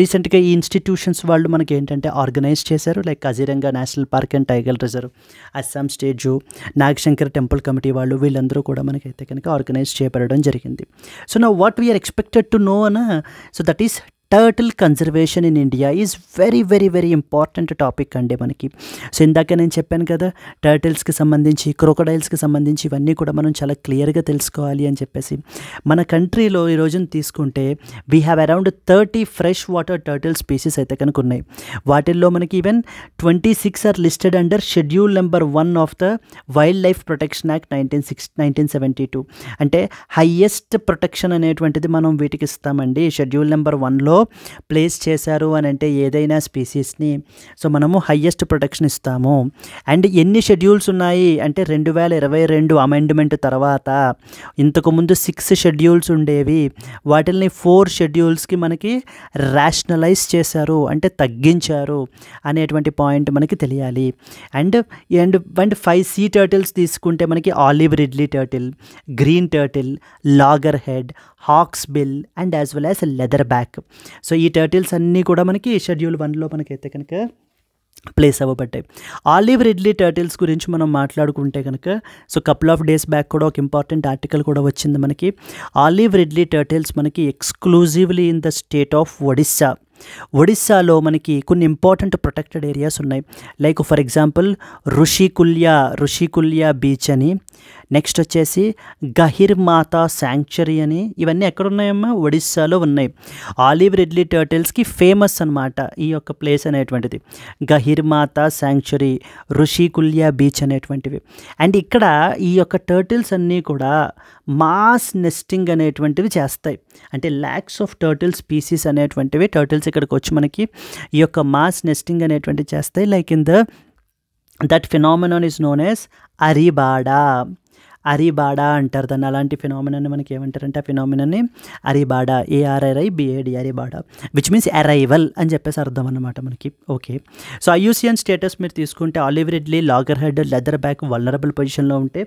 రీసెంట్గా ఈ ఇన్స్టిట్యూషన్స్ వాళ్ళు మనకి ఏంటంటే ఆర్గనైజ్ చేశారు. Like Kaziranga national park and tiger reserve, Assam state zoo, Nagshankar temple committee వాళ్ళు వీళ్ళందరూ కూడా మనకైతే కనుక ఆర్గనైజ్ చేయబడడం జరిగింది. So now what we are expected to know అన్న, so that is turtle conservation in India is very very very important topic అండి మనకి. సో ఇందాక నేను చెప్పాను కదా, టర్టిల్స్కి సంబంధించి క్రొకడైల్స్కి సంబంధించి ఇవన్నీ కూడా మనం చాలా క్లియర్గా తెలుసుకోవాలి అని చెప్పేసి. మన కంట్రీలో ఈ రోజున తీసుకుంటే we have around 30 fresh water turtle species అయితే కనుక ఉన్నాయి. వాటిల్లో మనకి even 26 are listed under schedule number 1 of the wildlife protection act 1972. అంటే హయ్యెస్ట్ ప్రొటెక్షన్ అనేటువంటిది మనం వీటికి ఇస్తామండి. షెడ్యూల్ నెంబర్ 1లో ప్లేస్ చేశారు అని అంటే ఏదైనా స్పీసీస్ని, సో మనము హయ్యెస్ట్ ప్రొటెక్షన్ ఇస్తాము. అండ్ ఎన్ని షెడ్యూల్స్ ఉన్నాయి అంటే 2022 అమెండ్మెంట్ తర్వాత ఇంతకుముందు 6 షెడ్యూల్స్ ఉండేవి, వాటిని 4 షెడ్యూల్స్కి మనకి రేషనలైజ్ చేశారు, అంటే తగ్గించారు అనేటువంటి పాయింట్ మనకి తెలియాలి. అండ్ 5 సీ టర్టిల్స్ తీసుకుంటే మనకి olive ridley turtle, green turtle, loggerhead, hawksbill and as well as leatherback. So ఈ టర్టిల్స్ అన్నీ కూడా మనకి షెడ్యూల్ 1లో మనకైతే కనుక ప్లేస్ అవ్వబడ్డాయి. ఆలివ్ రిడ్లీ టర్టిల్స్ గురించి మనం మాట్లాడుకుంటే కనుక so couple of days back కూడా ఒక ఇంపార్టెంట్ ఆర్టికల్ కూడా వచ్చింది మనకి. ఆలివ్ రిడ్లీ టర్టిల్స్ మనకి exclusively in the state of ఒడిస్సాలో మనకి కొన్ని ఇంపార్టెంట్ ప్రొటెక్టెడ్ ఏరియాస్ ఉన్నాయి. లైక్ ఫర్ ఎగ్జాంపుల్ రుషికుల్యా బీచ్ అని, నెక్స్ట్ వచ్చేసి గహిర్మాతా శాంక్చురీ అని, ఇవన్నీ ఎక్కడ ఉన్నాయమ్మా? ఒడిస్సాలో ఉన్నాయి. ఆలివ్ రిడ్లీ టర్టిల్స్కి ఫేమస్ అనమాట ఈ యొక్క ప్లేస్ అనేటువంటిది, గహిర్మాతా శాంక్చురీ, రుషికుల్యా బీచ్ అనేటువంటివి. అండ్ ఇక్కడ ఈ యొక్క టర్టిల్స్ అన్నీ కూడా మాస్ నెస్టింగ్ అనేటువంటివి చేస్తాయి. అంటే ల్యాక్స్ ఆఫ్ టర్టిల్ స్పీసీస్ అనేటువంటివి టర్టిల్స్ ఇక్కడికి వచ్చి మనకి ఈ యొక్క మాస్ నెస్టింగ్ అనేటువంటివి చేస్తాయి. Like in that phenomenon is known as arribada అంటారు దాన్ని. అలాంటి ఫినామినాన్ని మనకి ఏమంటారంటే ఆ ఫినామినాన్ని arribada, ARRIBAD, arribada, which means arrival అని చెప్పేసి అర్థం అన్నమాట మనకి. ఓకే, సో IUCN స్టేటస్ మీరు తీసుకుంటే olive ridley, loggerhead, leatherback vulnerable పొజిషన్లో ఉంటే,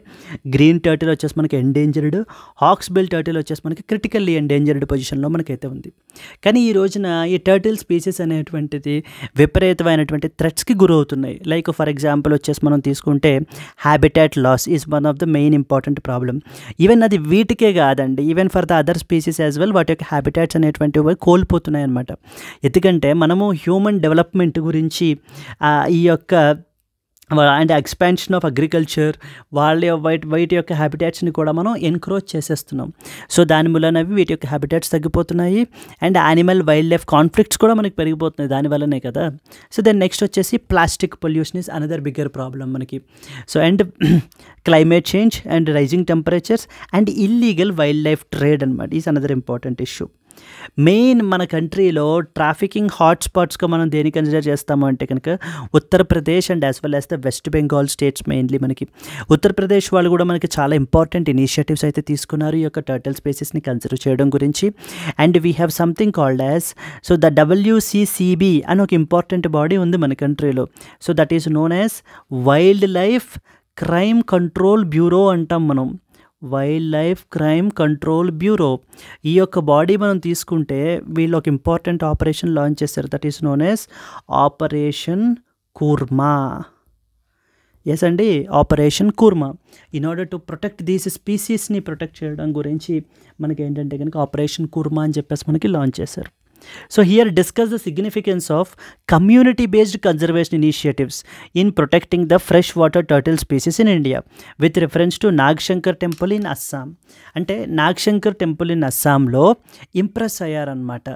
గ్రీన్ టర్టిల్ వచ్చేసి మనకి ఎండేంజర్డ్, హాక్స్ బిల్ టర్టిల్ వచ్చేసి మనకి క్రిటికల్లీ ఎండేంజర్డ్ పొజిషన్లో మనకైతే ఉంది. కానీ ఈ రోజున ఈ టర్టిల్ స్పీసీస్ అనేటువంటిది విపరీతమైనటువంటి థ్రెట్స్కి గురవుతున్నాయి. లైక్ ఫర్ ఎగ్జాంపుల్ వచ్చేసి మనం తీసుకుంటే habitat loss is one of the main important problem. Even అది వీటికే కాదండి, even for the other species as well వాటి యొక్క హ్యాబిటాట్స్ అనేటువంటివి కోల్పోతున్నాయి అన్నమాట. ఎందుకంటే మనము హ్యూమన్ డెవలప్మెంట్ గురించి ఈ యొక్క అండ్ ఎక్స్పాన్షన్ ఆఫ్ అగ్రికల్చర్ వీటి యొక్క హ్యాబిటాట్స్ని కూడా మనం ఎన్క్రోచ్ చేసేస్తున్నాం. సో దాని మూలన వీటి యొక్క హ్యాబిటాట్స్ తగ్గిపోతున్నాయి and animal wildlife conflicts కూడా మనకి పెరిగిపోతున్నాయి దానివల్లనే కదా. సో దెన్ నెక్స్ట్ వచ్చేసి plastic pollution is another bigger problem మనకి. So and climate change and rising temperatures and illegal wildlife trade అనమాట is another important issue. Main మన కంట్రీలో ట్రాఫికింగ్ హాట్స్పాట్స్గా మనం దేని కన్సిడర్ చేస్తాము అంటే కనుక Uttar Pradesh and as well as the West Bengal states. Mainly మనకి ఉత్తరప్రదేశ్ వాళ్ళు కూడా మనకి చాలా ఇంపార్టెంట్ ఇనిషియేటివ్స్ అయితే తీసుకున్నారు ఈ యొక్క టర్టిల్ స్పీసీస్ని కన్సిడర్ చేయడం గురించి. And we have something called as so the WCCB అని ఒక ఇంపార్టెంట్ బాడీ ఉంది మన కంట్రీలో. So that is known as wildlife crime control bureau అంటాం మనం, wildlife crime control bureau. ఈ యొక్క బాడీ మనం తీసుకుంటే వీళ్ళు ఒక ఇంపార్టెంట్ ఆపరేషన్ లాంచ్ చేశారు, that is known as operation Kurma. Yes అండి, operation Kurma. In order to protect these స్పీసీస్ని ప్రొటెక్ట్ చేయడం గురించి మనకి ఏంటంటే కనుక ఆపరేషన్ కూర్మా అని చెప్పేసి మనకి లాంచ్ చేశారు. So here discuss the significance of community-based conservation initiatives in protecting the freshwater turtle species in India with reference to Nagshankar temple in Assam. అంటే నాగ్శంకర్ టెంపుల్ ఇన్ అస్సాంలో ఇంప్రెస్ అయ్యారనమాట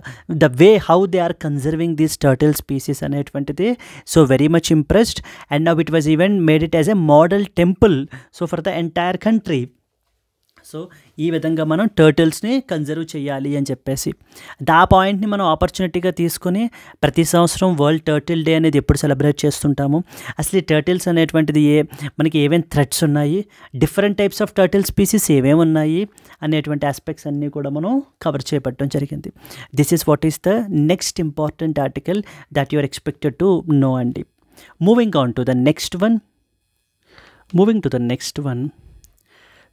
the way how they are conserving these turtle species అనేటువంటిది. So very much impressed and now it was even made it as a model temple so for the entire country. So ఈ విధంగా మనం టర్టిల్స్ని conserve చేయాలి అని చెప్పేసి ఆ పాయింట్ని మనం ఆపర్చునిటీగా తీసుకుని ప్రతి సంవత్సరం వరల్డ్ టర్టిల్ డే అనేది ఎప్పుడు సెలబ్రేట్ చేస్తుంటాము, అసలు ఈ టర్టిల్స్ అనేటువంటిది మనకి ఏమేమి థ్రెట్స్ ఉన్నాయి, different types of turtle species ఏమేమి ఉన్నాయి అనేటువంటి ఆస్పెక్ట్స్ అన్నీ కూడా మనం కవర్ చేయబడటం జరిగింది. This is what is the next important article that you are expected to know అండి. Moving on to the next one.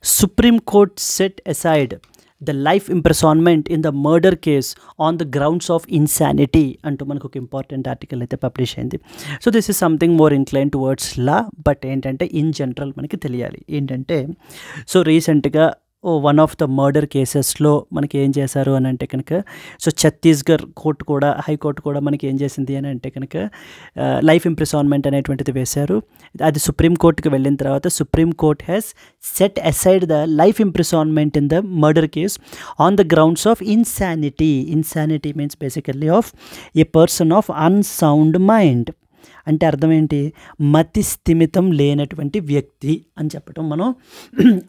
Supreme Court set aside the life imprisonment in the murder case on the grounds of insanity అంటూ మనకు ఒక important article అయితే publish అయింది. So this is something more incline towards law, but ఏంటంటే in general మనకి తెలియాలి ఏంటంటే, so రీసెంట్గా వన్ ఆఫ్ ద మర్డర్ కేసెస్లో మనకి ఏం చేశారు అని అంటే కనుక, సో ఛత్తీస్గఢ్ కోర్టు కూడా హైకోర్టు కూడా మనకి ఏం చేసింది అని అంటే కనుక లైఫ్ ఇంప్రిసాన్మెంట్ అనేటువంటిది వేశారు. అది సుప్రీం కోర్టుకి వెళ్ళిన తర్వాత supreme court has set aside the life imprisonment in the murder case on the grounds of insanity. Insanity means basically of a person of unsound mind. అంటే అర్థం ఏంటి, మతి స్థిమితం లేనటువంటి వ్యక్తి అని చెప్పటం మనం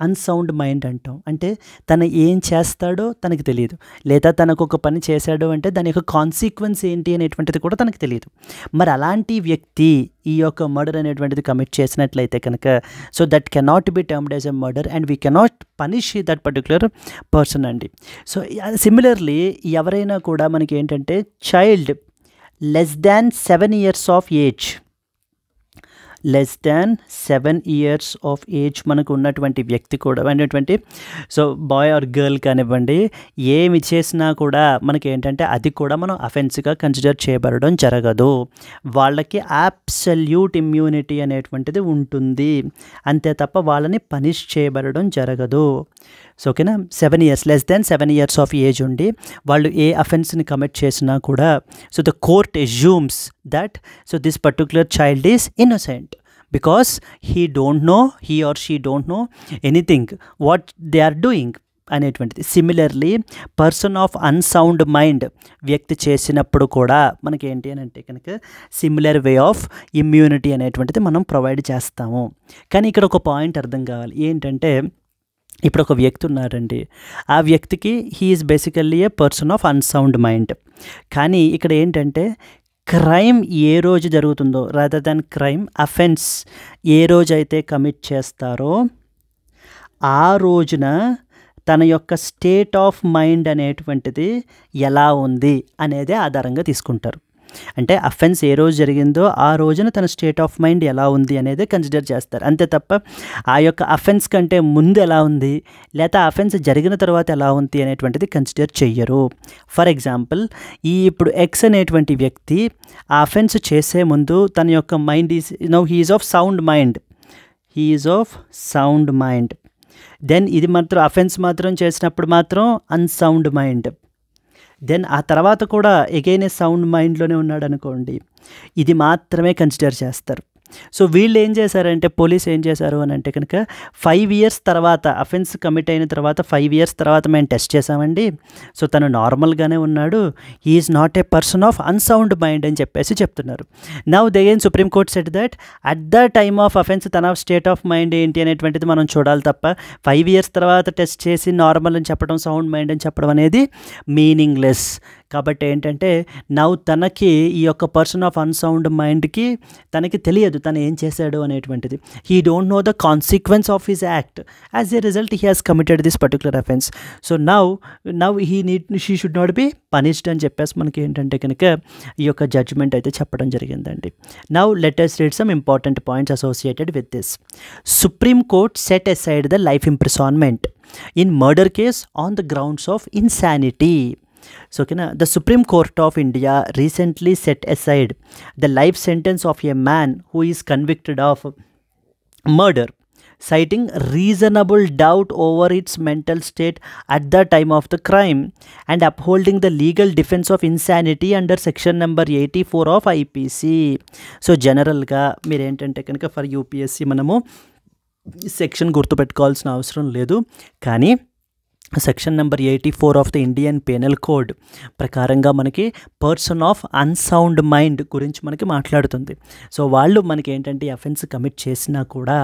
అన్సౌండ్ మైండ్ అంటాం. అంటే తను ఏం చేస్తాడో తనకు తెలియదు, లేదా తనకు ఒక పని చేశాడో అంటే దాని యొక్క కాన్సిక్వెన్స్ ఏంటి అనేటువంటిది కూడా తనకు తెలియదు. మరి అలాంటి వ్యక్తి ఈ యొక్క మర్డర్ అనేటువంటిది కమిట్ చేసినట్లయితే కనుక, so that cannot be termed as a murder and we cannot punish that particular person అండి. సో సిమిలర్లీ ఎవరైనా కూడా మనకి ఏంటంటే child less than 7 years of age, less than 7 years of age మనకు ఉన్నటువంటి వ్యక్తి కూడా అనేటువంటి, సో బాయ్ ఆర్ గర్ల్ కానివ్వండి, ఏమి చేసినా కూడా మనకి ఏంటంటే అది కూడా మనం అఫెన్స్గా కన్సిడర్ చేయబడడం జరగదు. వాళ్ళకి అబ్సల్యూట్ ఇమ్యూనిటీ అనేటువంటిది ఉంటుంది, అంతే తప్ప వాళ్ళని పనిష్ చేయబడడం జరగదు. సో ఓకేనా, 7 years, less than 7 years of age ఉండి వాళ్ళు ఏ అఫెన్స్ని కమిట్ చేసినా కూడా, so the court assumes that so this particular child is innocent because he or she don't know anything what they are doing అనేటువంటిది. Similarly person of unsound mind వ్యక్తి చేసినప్పుడు కూడా మనకి ఏంటి అని అంటే కనుక సిమిలర్ వే ఆఫ్ ఇమ్యూనిటీ అనేటువంటిది మనం ప్రొవైడ్ చేస్తాము. కానీ ఇక్కడ ఒక పాయింట్ అర్థం కావాలి ఏంటంటే, ఇప్పుడు ఒక వ్యక్తి ఉన్నారండి, ఆ వ్యక్తికి he is basically a person of unsound mind. కానీ ఇక్కడ ఏంటంటే క్రైమ్ ఏ రోజు జరుగుతుందో, రాదర్ దాన్ క్రైమ్ అఫెన్స్ ఏ రోజైతే కమిట్ చేస్తారో ఆ రోజున తన యొక్క స్టేట్ ఆఫ్ మైండ్ అనేటువంటిది ఎలా ఉంది అనేది ఆధారంగా తీసుకుంటారు. అంటే అఫెన్స్ ఏ రోజు జరిగిందో ఆ రోజున తన స్టేట్ ఆఫ్ మైండ్ ఎలా ఉంది అనేది కన్సిడర్ చేస్తారు, అంతే తప్ప ఆ యొక్క అఫెన్స్ కంటే ముందు ఎలా ఉంది లేదా అఫెన్స్ జరిగిన తర్వాత ఎలా ఉంది అనేటువంటిది కన్సిడర్ చెయ్యరు. ఫర్ ఎగ్జాంపుల్, ఇప్పుడు ఎక్స్ అనేటువంటి వ్యక్తి ఆ అఫెన్స్ చేసే ముందు తన యొక్క mind he is of sound mind, then ఇది మాత్రం అఫెన్స్ మాత్రం చేసినప్పుడు మాత్రం అన్సౌండ్ మైండ్, దెన్ ఆ తర్వాత కూడా ఎగైన్ ఏ సౌండ్ మైండ్లోనే ఉన్నాడు అనుకోండి, ఇది మాత్రమే కన్సిడర్ చేస్తారు. సో వీళ్ళు ఏం చేశారంటే, పోలీస్ ఏం చేశారు అని అంటే కనుక 5 years తర్వాత అఫెన్స్ కమిట్ అయిన తర్వాత 5 years తర్వాత మేము టెస్ట్ చేసామండి, సో తను నార్మల్గానే ఉన్నాడు, he is not a person of unsound mind అని చెప్పేసి చెప్తున్నారు. Now again supreme court said that at the time of offence తన స్టేట్ ఆఫ్ మైండ్ ఏంటి అనేటువంటిది మనం చూడాలి తప్ప 5 years తర్వాత టెస్ట్ చేసి నార్మల్ అని చెప్పడం, సౌండ్ మైండ్ అని చెప్పడం అనేది మీనింగ్లెస్. కాబట్టి ఏంటంటే నౌ తనకి ఈ యొక్క పర్సన్ ఆఫ్ అన్సౌండ్ మైండ్కి తనకి తెలియదు తను ఏం చేశాడు అనేటువంటిది. He don't know the consequence of his act, as a result he has committed this particular offence. So now she should not be punished అని చెప్పేసి మనకి ఏంటంటే కనుక ఈ యొక్క జడ్జ్మెంట్ అయితే చెప్పడం జరిగిందండి. Now let us read some important points associated with this. Supreme Court set aside the life imprisonment in murder case on the grounds of insanity. So the Supreme Court of India recently set aside the life sentence of a man who is convicted of murder citing reasonable doubt over its mental state at the time of the crime and upholding the legal defense of insanity under section number 84 of IPC. So జనరల్గా మీరు ఏంటంటే కనుక for UPSC మనము section గుర్తుపెట్టుకోవాల్సిన అవసరం లేదు, కానీ section number 84 of the Indian penal code ప్రకారంగా మనకి పర్సన్ ఆఫ్ అన్సౌండ్ మైండ్ గురించి మనకి మాట్లాడుతుంది. సో వాళ్ళు మనకి ఏంటంటే అఫెన్స్ కమిట్ చేసినా కూడా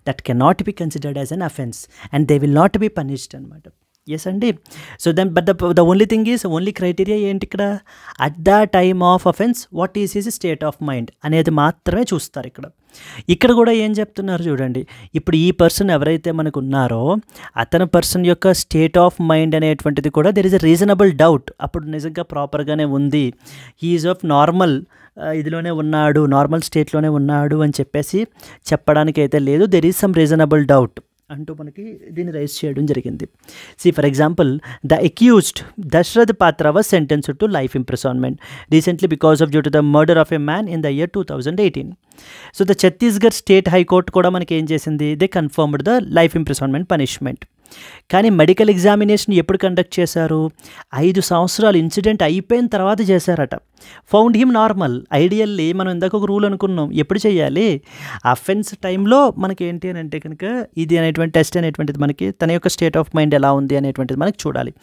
that can not be considered as an offence and they will not be punished అనమాట. ఎస్ అండి. So then but the only thing is only criteria ఏంటి ఇక్కడ, at the time of offence what is his state of mind అనేది మాత్రమే చూస్తారు ఇక్కడ. ఇక్కడ కూడా ఏం చెప్తున్నారు చూడండి, ఇప్పుడు ఈ పర్సన్ ఎవరైతే మనకు ఉన్నారో అతని పర్సన్ యొక్క స్టేట్ ఆఫ్ మైండ్ అనేటువంటిది కూడా there is a reasonable doubt, అప్పుడు నిజంగా ప్రాపర్గానే ఉంది, హీఈస్ ఆఫ్ నార్మల్ ఇదిలోనే ఉన్నాడు, నార్మల్ స్టేట్లోనే ఉన్నాడు అని చెప్పేసి చెప్పడానికి అయితే లేదు, there is some reasonable doubt అంటూ మనకి దీన్ని రైజ్ చేయడం జరిగింది. See for example the accused Dasharath Patra was sentenced to life imprisonment recently because of due to the murder of a man in the year 2018. So the Chhattisgarh state high court కూడా మనకి ఏం చేసింది, they confirmed the life imprisonment punishment. కానీ medical examination ఎప్పుడు conduct చేశారు, 5 సంవత్సరాలు incident అయిపోయిన తర్వాత చేశారట. Found him normal. ఐడియల్లీ మనం ఇందాక ఒక రూల్ అనుకున్నాం, ఎప్పుడు చేయాలి, అఫెన్స్ టైంలో మనకి ఏంటి అని అంటే కనుక ఇది అనేటువంటి టెస్ట్ అనేటువంటిది మనకి తన యొక్క స్టేట్ ఆఫ్ మైండ్ ఎలా ఉంది అనేటువంటిది మనకి చూడాలి,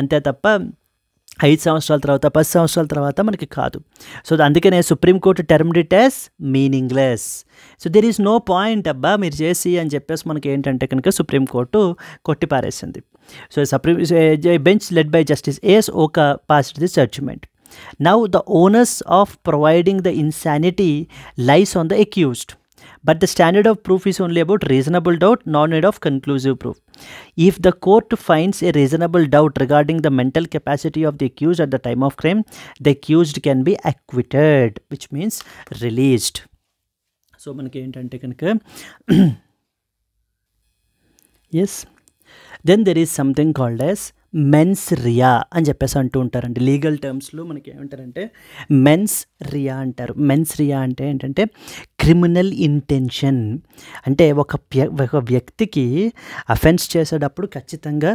అంతే తప్ప 5 సంవత్సరాల తర్వాత 10 సంవత్సరాల తర్వాత మనకి కాదు. సో అందుకనే supreme court termed it as meaningless. So there is no point అబ్బా మీరు చేసి అని చెప్పేసి మనకి ఏంటంటే కనుక సుప్రీంకోర్టు కొట్టిపారేసింది. So bench led by justice A S Oka passed this judgment. Now the onus of providing the insanity lies on the accused, but the standard of proof is only about reasonable doubt, no need of conclusive proof. If the court finds a reasonable doubt regarding the mental capacity of the accused at the time of crime, the accused can be acquitted, which means released. So manaki entante kanaka yes, then there is something called as mens rea అని చెప్పేసి అంటూ ఉంటారండి. Legal టర్మ్స్లో మనకి ఏమంటారంటే men's Riya అంటారు. Men's Riya అంటే ఏంటంటే criminal intention. అంటే ఒక వ్యక్తికి అఫెన్స్ చేసేటప్పుడు ఖచ్చితంగా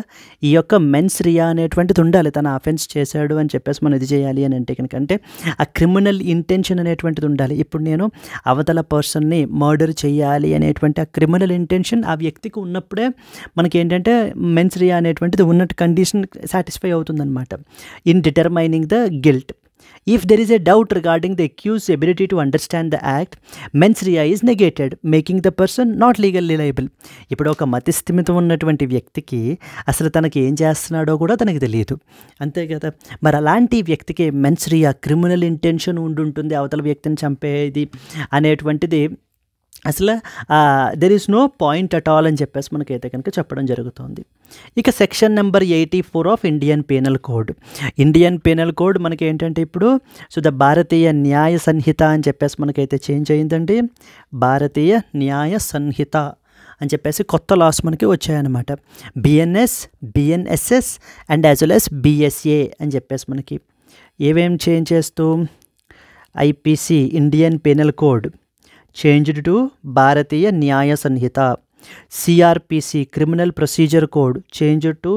ఈ యొక్క మెన్స్ రియా అనేటువంటిది ఉండాలి. తన అఫెన్స్ చేశాడు అని చెప్పేసి మనం ఇది చేయాలి అని అంటే కనుక అంటే ఆ క్రిమినల్ ఇంటెన్షన్ అనేటువంటిది ఉండాలి. ఇప్పుడు నేను అవతల పర్సన్ని మర్డర్ చేయాలి అనేటువంటి ఆ క్రిమినల్ ఇంటెన్షన్ ఆ వ్యక్తికి ఉన్నప్పుడే మనకి ఏంటంటే మెన్స్ రియా అనేటువంటిది ఉన్నట్టు కండిషన్ సాటిస్ఫై అవుతుందన్నమాట in determining the guilt. If there is a doubt regarding the accused's ability to understand the act, mens rea is negated, making the person not legally liable. ఇప్పుడు ఒక మతిస్థిమితం ఉన్నటువంటి వ్యక్తికి అసలు తనకి ఏం చేస్తున్నాడో కూడా తనకి తెలియదు, అంతే కదా. మరి అలాంటి వ్యక్తికి మెన్స్ రియా క్రిమినల్ ఇంటెన్షన్ ఉండుంటుంది, అవతల వ్యక్తిని చంపేది అనేటువంటిది అసలు there is no point at all అని చెప్పేసి మనకైతే కనుక చెప్పడం జరుగుతుంది. ఇక section number 84 of Indian penal code. Indian penal code మనకి ఏంటంటే ఇప్పుడు సో ద భారతీయ న్యాయ సంహిత అని చెప్పేసి మనకైతే చేంజ్ అయిందండి. భారతీయ న్యాయ సంహిత అని చెప్పేసి కొత్త లాస్ మనకి వచ్చాయన్నమాట. BNS, BNSS and as well as BSA అని చెప్పేసి మనకి ఏమేం చేంజ్ చేస్తూ IPC Indian penal code changed to Bharatiya Nyaya Sanhita. CRPC criminal procedure code changed to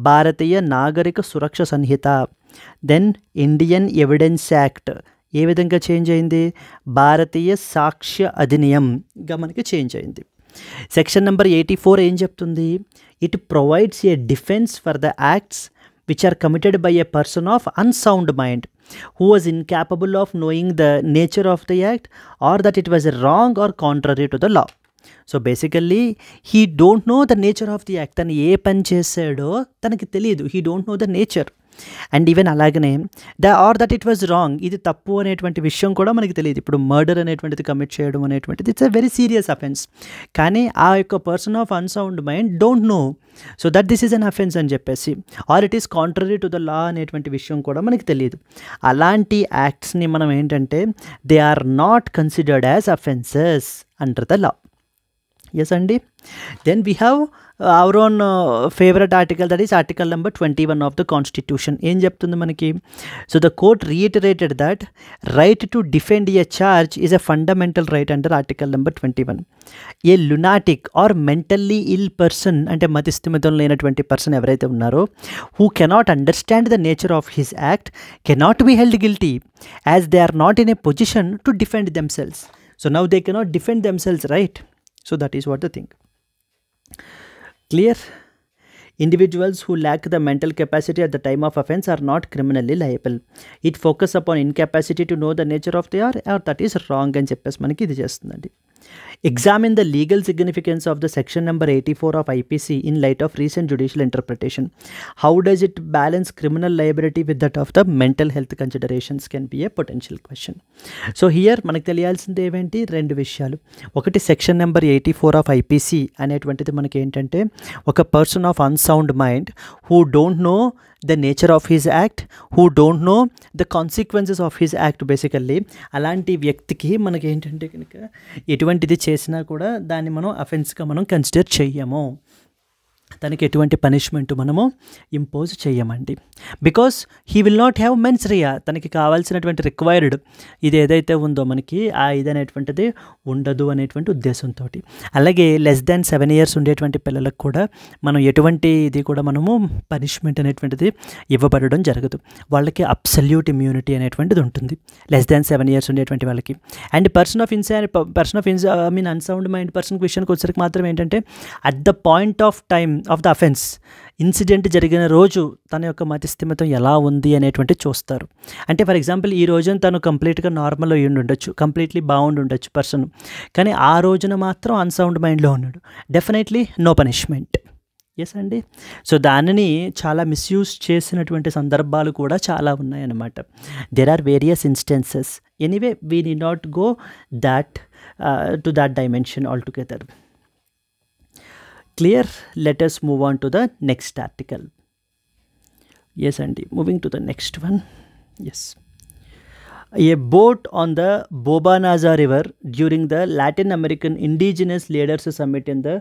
Bharatiya Nagarik Suraksha Sanhita. Then Indian evidence act ఏ విధంగా చేంజ్ అయింది, భారతీయ సాక్ష్య అధినియంగా మనకి చేంజ్ అయింది. సెక్షన్ నెంబర్ 84 ఏం చెప్తుంది, it provides A defence for the acts which are committed by a person of unsound mind who was incapable of knowing the nature of the act or that it was wrong or contrary to the law. So basically he don't know the nature of the act. తను ఏ పని చేశాడో తనకి తెలియదు, he don't know the nature. And even అలాగనే that it was wrong, ఇది తప్పు అనేటువంటి విషయం కూడా మనకి తెలియదు. ఇప్పుడు మర్డర్ అనేటువంటిది కమిట్ చేయడం అనేటువంటిది it's a very serious offence, కానీ ఆ యొక్క person of unsound mind don't know so that this is an offence అని చెప్పేసి, or it is contrary to the law అనేటువంటి విషయం కూడా మనకి తెలియదు. అలాంటి యాక్ట్స్ని మనం ఏంటంటే they are not considered as offences under the law. Yes అండి. Then we have our own favourite article, that is article number 21 of the constitution. ఏం చెప్తుంది మనకి? So the court reiterated that right to defend a charge is a fundamental right under article number 21. A lunatic or mentally ill person, అంటే మతిస్థిమితం లేనటువంటి person ఎవరైతే ఉన్నారో, who cannot understand the nature of his act cannot be held guilty as they are not in a position to defend themselves. So now they cannot defend themselves, right? So that is what the thing. Clear? Individuals who lack the mental capacity at the time of offense are not criminally liable. It focus upon incapacity to know the nature of they are, or that is wrong అని చెప్పేసి మనకి ఇది చేస్తుందండి. Examine the legal significance of the section number 84 of IPC in light of recent judicial interpretation. How does it balance criminal liability with that of the mental health considerations can be a potential question. So here మనకు తెలియాల్సింది ఏమేంటి? రెండు విషయాలు. ఒకటి section number 84 of IPC అనేటువంటిది మనకి ఏంటంటే, ఒక person of unsound mind who don't know the nature of his act, who don't know the consequences of his act, basically అలాంటి వ్యక్తికి మనకి ఏంటంటే కనుక ఎటువంటిది చేసినా కూడా దాన్ని మనం అఫెన్స్గా మనం కన్సిడర్ చెయ్యము, తనకి ఎటువంటి పనిష్మెంట్ మనము ఇంపోజ్ చేయమండి. Because he will not have mens rea, తనకి కావాల్సినటువంటి రిక్వైర్డ్ ఇది ఏదైతే ఉందో మనకి ఆ ఇది అనేటువంటిది ఉండదు అనేటువంటి ఉద్దేశంతో. అలాగే లెస్ దాన్ 7 years ఉండేటువంటి పిల్లలకు కూడా మనం ఎటువంటి ఇది కూడా మనము పనిష్మెంట్ అనేటువంటిది ఇవ్వబడడం జరగదు. వాళ్ళకి అబ్సల్యూట్ ఇమ్యూనిటీ అనేటువంటిది ఉంటుంది లెస్ దాన్ 7 years ఉండేటువంటి వాళ్ళకి. And person of unsound mind person విషయానికి వచ్చరికి మాత్రం ఏంటంటే, at the point of time of the offence, incident జరిగిన రోజు తన యొక్క మతిస్థిమితం ఎలా ఉంది అనేటువంటి చూస్తారు. అంటే ఫర్ ఎగ్జాంపుల్ ఈ రోజున తను కంప్లీట్గా నార్మల్ అయ్యి ఉండొచ్చు, కంప్లీట్లీ బాగుండి ఉండొచ్చు పర్సన్, కానీ ఆ రోజున మాత్రం అన్సౌండ్ మైండ్లో ఉన్నాడు, డెఫినెట్లీ నో పనిష్మెంట్. ఎస్ అండి. సో దానిని చాలా మిస్యూజ్ చేసినటువంటి సందర్భాలు కూడా చాలా ఉన్నాయన్నమాట. There are various instances. Anyway we need not go that to that dimension altogether. Clear? Let us move on to the next article. Yes, Andy. Moving to the next one. Yes. A boat on the Bobanaza River during the Latin American Indigenous Leaders Summit in the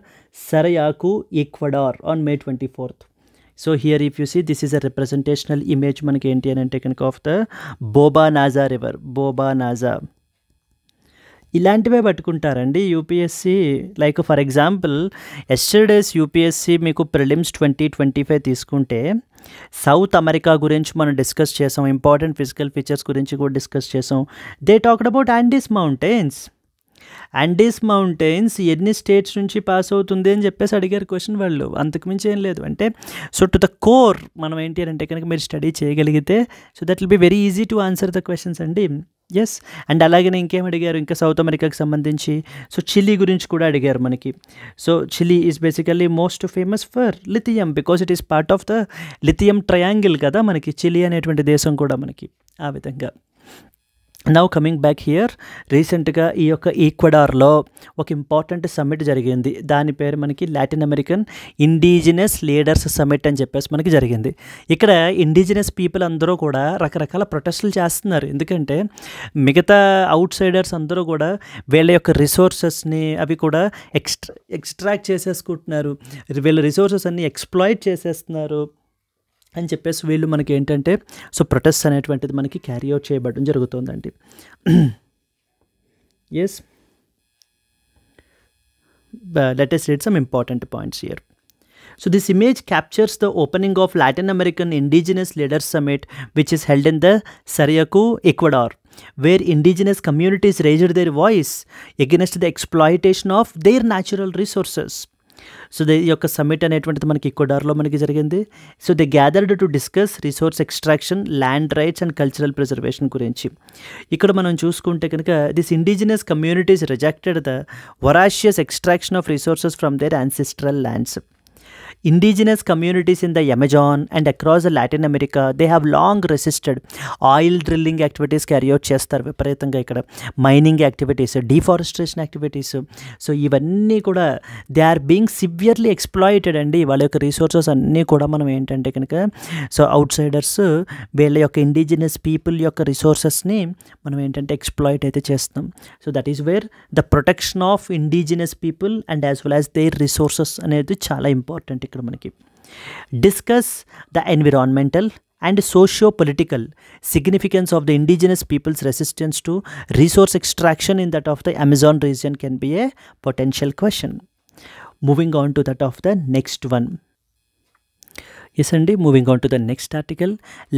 Sarayaku, Ecuador on May 24th. So here if you see, this is a representational image manaki enti ani taken of the Bobanaza River. Bobanaza. ఇలాంటివే పట్టుకుంటారండి UPSC. Like for example yesterday's UPSC మీకు prelims 2025 తీసుకుంటే south America గురించి మనం discuss చేసాం, important physical features గురించి కూడా discuss చేసాం. They talked about Andes mountains. Andes mountains ఎన్ని స్టేట్స్ నుంచి పాస్ అవుతుంది అని చెప్పేసి అడిగారు క్వశ్చన్ వాళ్ళు, అంతకుమించి ఏం లేదు. అంటే సో టు ద కోర్ మనం ఏంటి అంటే కనుక మీరు స్టడీ చేయగలిగితే so that will be very easy to answer the questions అండి. ఎస్. అండ్ అలాగే ఇంకేం అడిగారు ఇంకా సౌత్ అమెరికాకి సంబంధించి, సో చిలీ గురించి కూడా అడిగారు మనకి. So Chile is basically most famous for lithium because it is part of the lithium triangle కదా మనకి చిలీ అనేటువంటి దేశం కూడా మనకి ఆ విధంగా. నౌ కమింగ్ బ్యాక్ హియర్, రీసెంట్గా ఈ యొక్క ఈక్వడార్లో ఒక ఇంపార్టెంట్ సమ్మిట్ జరిగింది. దాని పేరు మనకి Latin American indigenous leaders summit అని చెప్పేసి మనకి జరిగింది. ఇక్కడ ఇండిజినస్ పీపుల్ అందరూ కూడా రకరకాల ప్రొటెస్టులు చేస్తున్నారు. ఎందుకంటే మిగతా అవుట్ సైడర్స్ అందరూ కూడా వీళ్ళ యొక్క రిసోర్సెస్ని అవి కూడా ఎక్స్ట్రాక్ట్ చేసేసుకుంటున్నారు, వీళ్ళ రిసోర్సెస్ అన్ని ఎక్స్ప్లాయిట్ చేసేస్తున్నారు అని చెప్పేసి వీళ్ళు మనకి ఏంటంటే సో ప్రొటెస్ట్ అనేటువంటిది మనకి క్యారీ అవుట్ చేయబడడం జరుగుతుందండి. Yes, let us read some important points here. So this image captures the opening of Latin American Indigenous Leaders Summit, which is held in the Sarayaku, Ecuador, where indigenous communities raised their voice against the exploitation of their natural resources. So ఈ యొక్క summit అనేటువంటిది మనకి ఈక్వడార్లో మనకి జరిగింది. So they gathered to discuss resource extraction, land rights and cultural preservation గురించి. ఇక్కడ మనం చూసుకుంటే కనుక this indigenous communities rejected the voracious extraction of resources from their ancestral lands. Indigenous communities in the Amazon and across the Latin America they have long resisted oil drilling activities carry out చేస్తారు విపరీతంగా ఇక్కడ, mining activities, deforestation activities. So ఇవన్నీ కూడా they are being severely exploited అండి. వాళ్ళ యొక్క resources అన్నీ కూడా మనం ఏంటంటే కనుక సో అవుట్ సైడర్స్ వీళ్ళ యొక్క ఇండిజినస్ పీపుల్ యొక్క రిసోర్సెస్ని మనం ఏంటంటే ఎక్స్ప్లాయిట్ అయితే చేస్తాం. So that is where the protection of indigenous people and as well as their resources అనేది చాలా ఇంపార్టెంట్ ఇక్కడ మనకి. Discuss the environmental and socio-political significance of the indigenous people's resistance to resource extraction in that of the Amazon region can be a potential question. Moving on to that of the next one. Yes, Andy, moving on to the next article.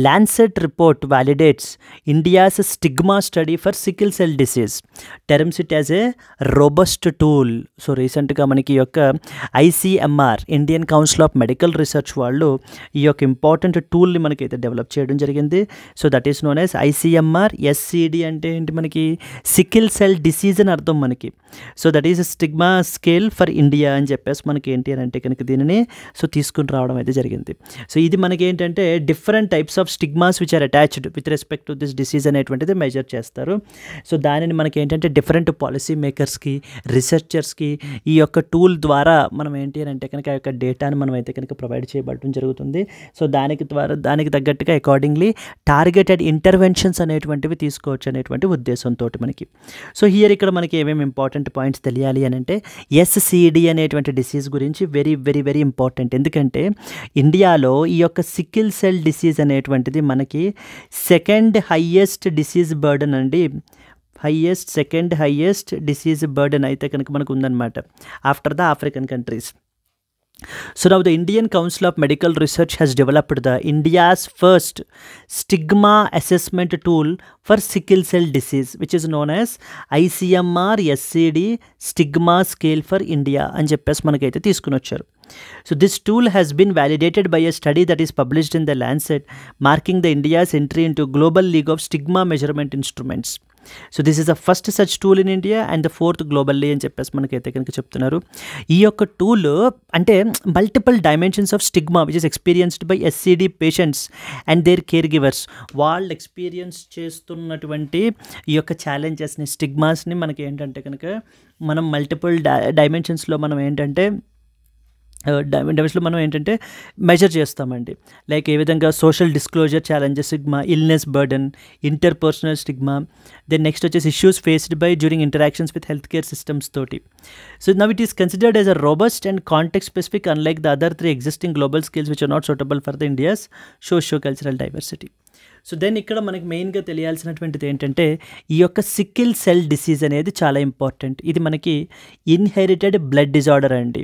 Lancet report validates India's stigma study for sickle cell disease, terms it as a robust tool. So recently మనకి యొక్క ICMR Indian council of medical research వాళ్ళు ఈ యొక్క important టూల్ని మనకైతే develop చేయడం జరిగింది. So that is known as ICMR. SCD అంటే ఏంటి మనకి సికిల్ సెల్ డిసీజ్ అని అర్థం మనకి. So that is stigma scale for India అని చెప్పేసి మనకి ఏంటి అని అంటే కనుక దీనిని సో తీసుకుని రావడం అయితే జరిగింది. సో ఇది మనకి ఏంటంటే different types of stigmas which are attached with respect to this disease అనేటువంటిది మెజర్ చేస్తారు. సో దానిని మనకి ఏంటంటే డిఫరెంట్ పాలసీ మేకర్స్కి, రీసెర్చర్స్కి ఈ యొక్క టూల్ ద్వారా మనం ఏంటి అని అంటే కనుక ఆ యొక్క డేటాని మనం అయితే కనుక ప్రొవైడ్ చేయబడటం జరుగుతుంది. సో దానికి తగ్గట్టుగా అకార్డింగ్లీ టార్గెటెడ్ ఇంటర్వెన్షన్స్ అనేటువంటివి తీసుకోవచ్చు అనేటువంటి ఉద్దేశంతో మనకి. సో హియర్ ఇక్కడ మనకి ఏమేమి ఇంపార్టెంట్ పాయింట్స్ తెలియాలి అని అంటే SCD అనేటువంటి డిసీజ్ గురించి వెరీ వెరీ వెరీ ఇంపార్టెంట్. ఎందుకంటే ఇండియాలో ఈ యొక్క సికిల్ సెల్ డిసీజ్ అనేటువంటిది మనకి సెకండ్ హైయెస్ట్ డిసీజ్ బర్డన్ అండి. సెకండ్ హైయెస్ట్ డిసీజ్ బర్డన్ అయితే కనుక మనకు ఉందన్నమాట after the African countries. So now the Indian Council of Medical Research has developed the India's first stigma assessment tool for sickle cell disease, which is known as ICMR SCD Stigma Scale for India అని చెప్పేసి మనకైతే తీసుకుని వచ్చారు. So this tool has been validated by a study that is published in the Lancet, marking the India's entry into Global League of Stigma Measurement Instruments. So this is the first such tool in India and the fourth globally అని చెప్పేసి మనకైతే కనుక చెప్తున్నారు. ఈ యొక్క tool అంటే multiple dimensions of stigma which is experienced by SCD patients and their caregivers, వాళ్ళు experience చేస్తున్నటువంటి ఈ యొక్క ఛాలెంజెస్ని, స్టిగ్మాస్ని మనకి ఏంటంటే కనుక మనం మల్టిపుల్ డైమెన్షన్స్లో మనం ఏంటంటే మనం ఏంటంటే మెజర్ చేస్తామండి. లైక్ ఏ విధంగా social disclosure challenges stigma, illness burden, interpersonal stigma, then next వచ్చేసి issues faced by during interactions with health care systems తోటి. So now it is considered as a robust and context specific unlike the other 3 existing global skills which are not suitable for the India's socio cultural diversity. So then ఇక్కడ మనకి మెయిన్గా తెలియాల్సినటువంటిది ఏంటంటే ఈ యొక్క sickle cell disease అనేది చాలా important. ఇది మనకి ఇన్హెరిటెడ్ బ్లడ్ డిజార్డర్ అండి.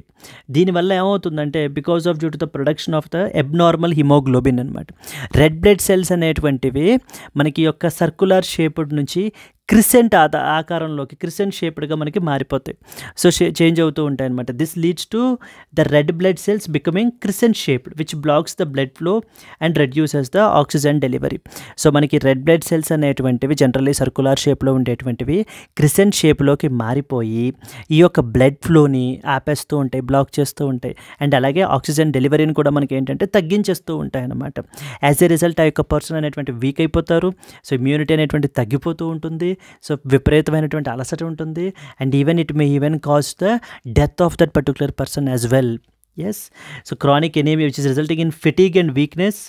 దీనివల్ల ఏమవుతుందంటే because of due to the production of the abnormal haemoglobin అనమాట. రెడ్ బ్లడ్ సెల్స్ అనేటువంటివి మనకి యొక్క సర్కులర్ షేప్డ్ నుంచి క్రిసెంట్ ఆకారంలోకి క్రిసెంట్ షేప్డ్గా మనకి మారిపోతాయి. సో చేంజ్ అవుతూ ఉంటాయి అనమాట. This leads to the red blood cells becoming crescent shaped which blocks the blood flow and reduces the oxygen delivery. So మనకి రెడ్ బ్లడ్ సెల్స్ అనేటువంటివి జనరల్లీ సర్కులర్ షేప్లో ఉండేటువంటివి crescent షేప్లోకి మారిపోయి ఈ యొక్క బ్లడ్ ఫ్లోని ఆపేస్తూ ఉంటాయి, బ్లాక్ చేస్తూ ఉంటాయి. అండ్ అలాగే ఆక్సిజన్ డెలివరీని కూడా మనకి ఏంటంటే తగ్గించేస్తూ ఉంటాయి అన్నమాట. యాజ్ ఎ రిజల్ట్ ఆ యొక్క పర్సన్ అనేటువంటి వీక్ అయిపోతారు. సో ఇమ్యూనిటీ అనేటువంటి తగ్గిపోతూ ఉంటుంది. సో విపరీతమైనటువంటి అలసట ఉంటుంది. And it may even cause the death of that particular person as well. Yes, so chronic anaemia which is resulting in fatigue and weakness.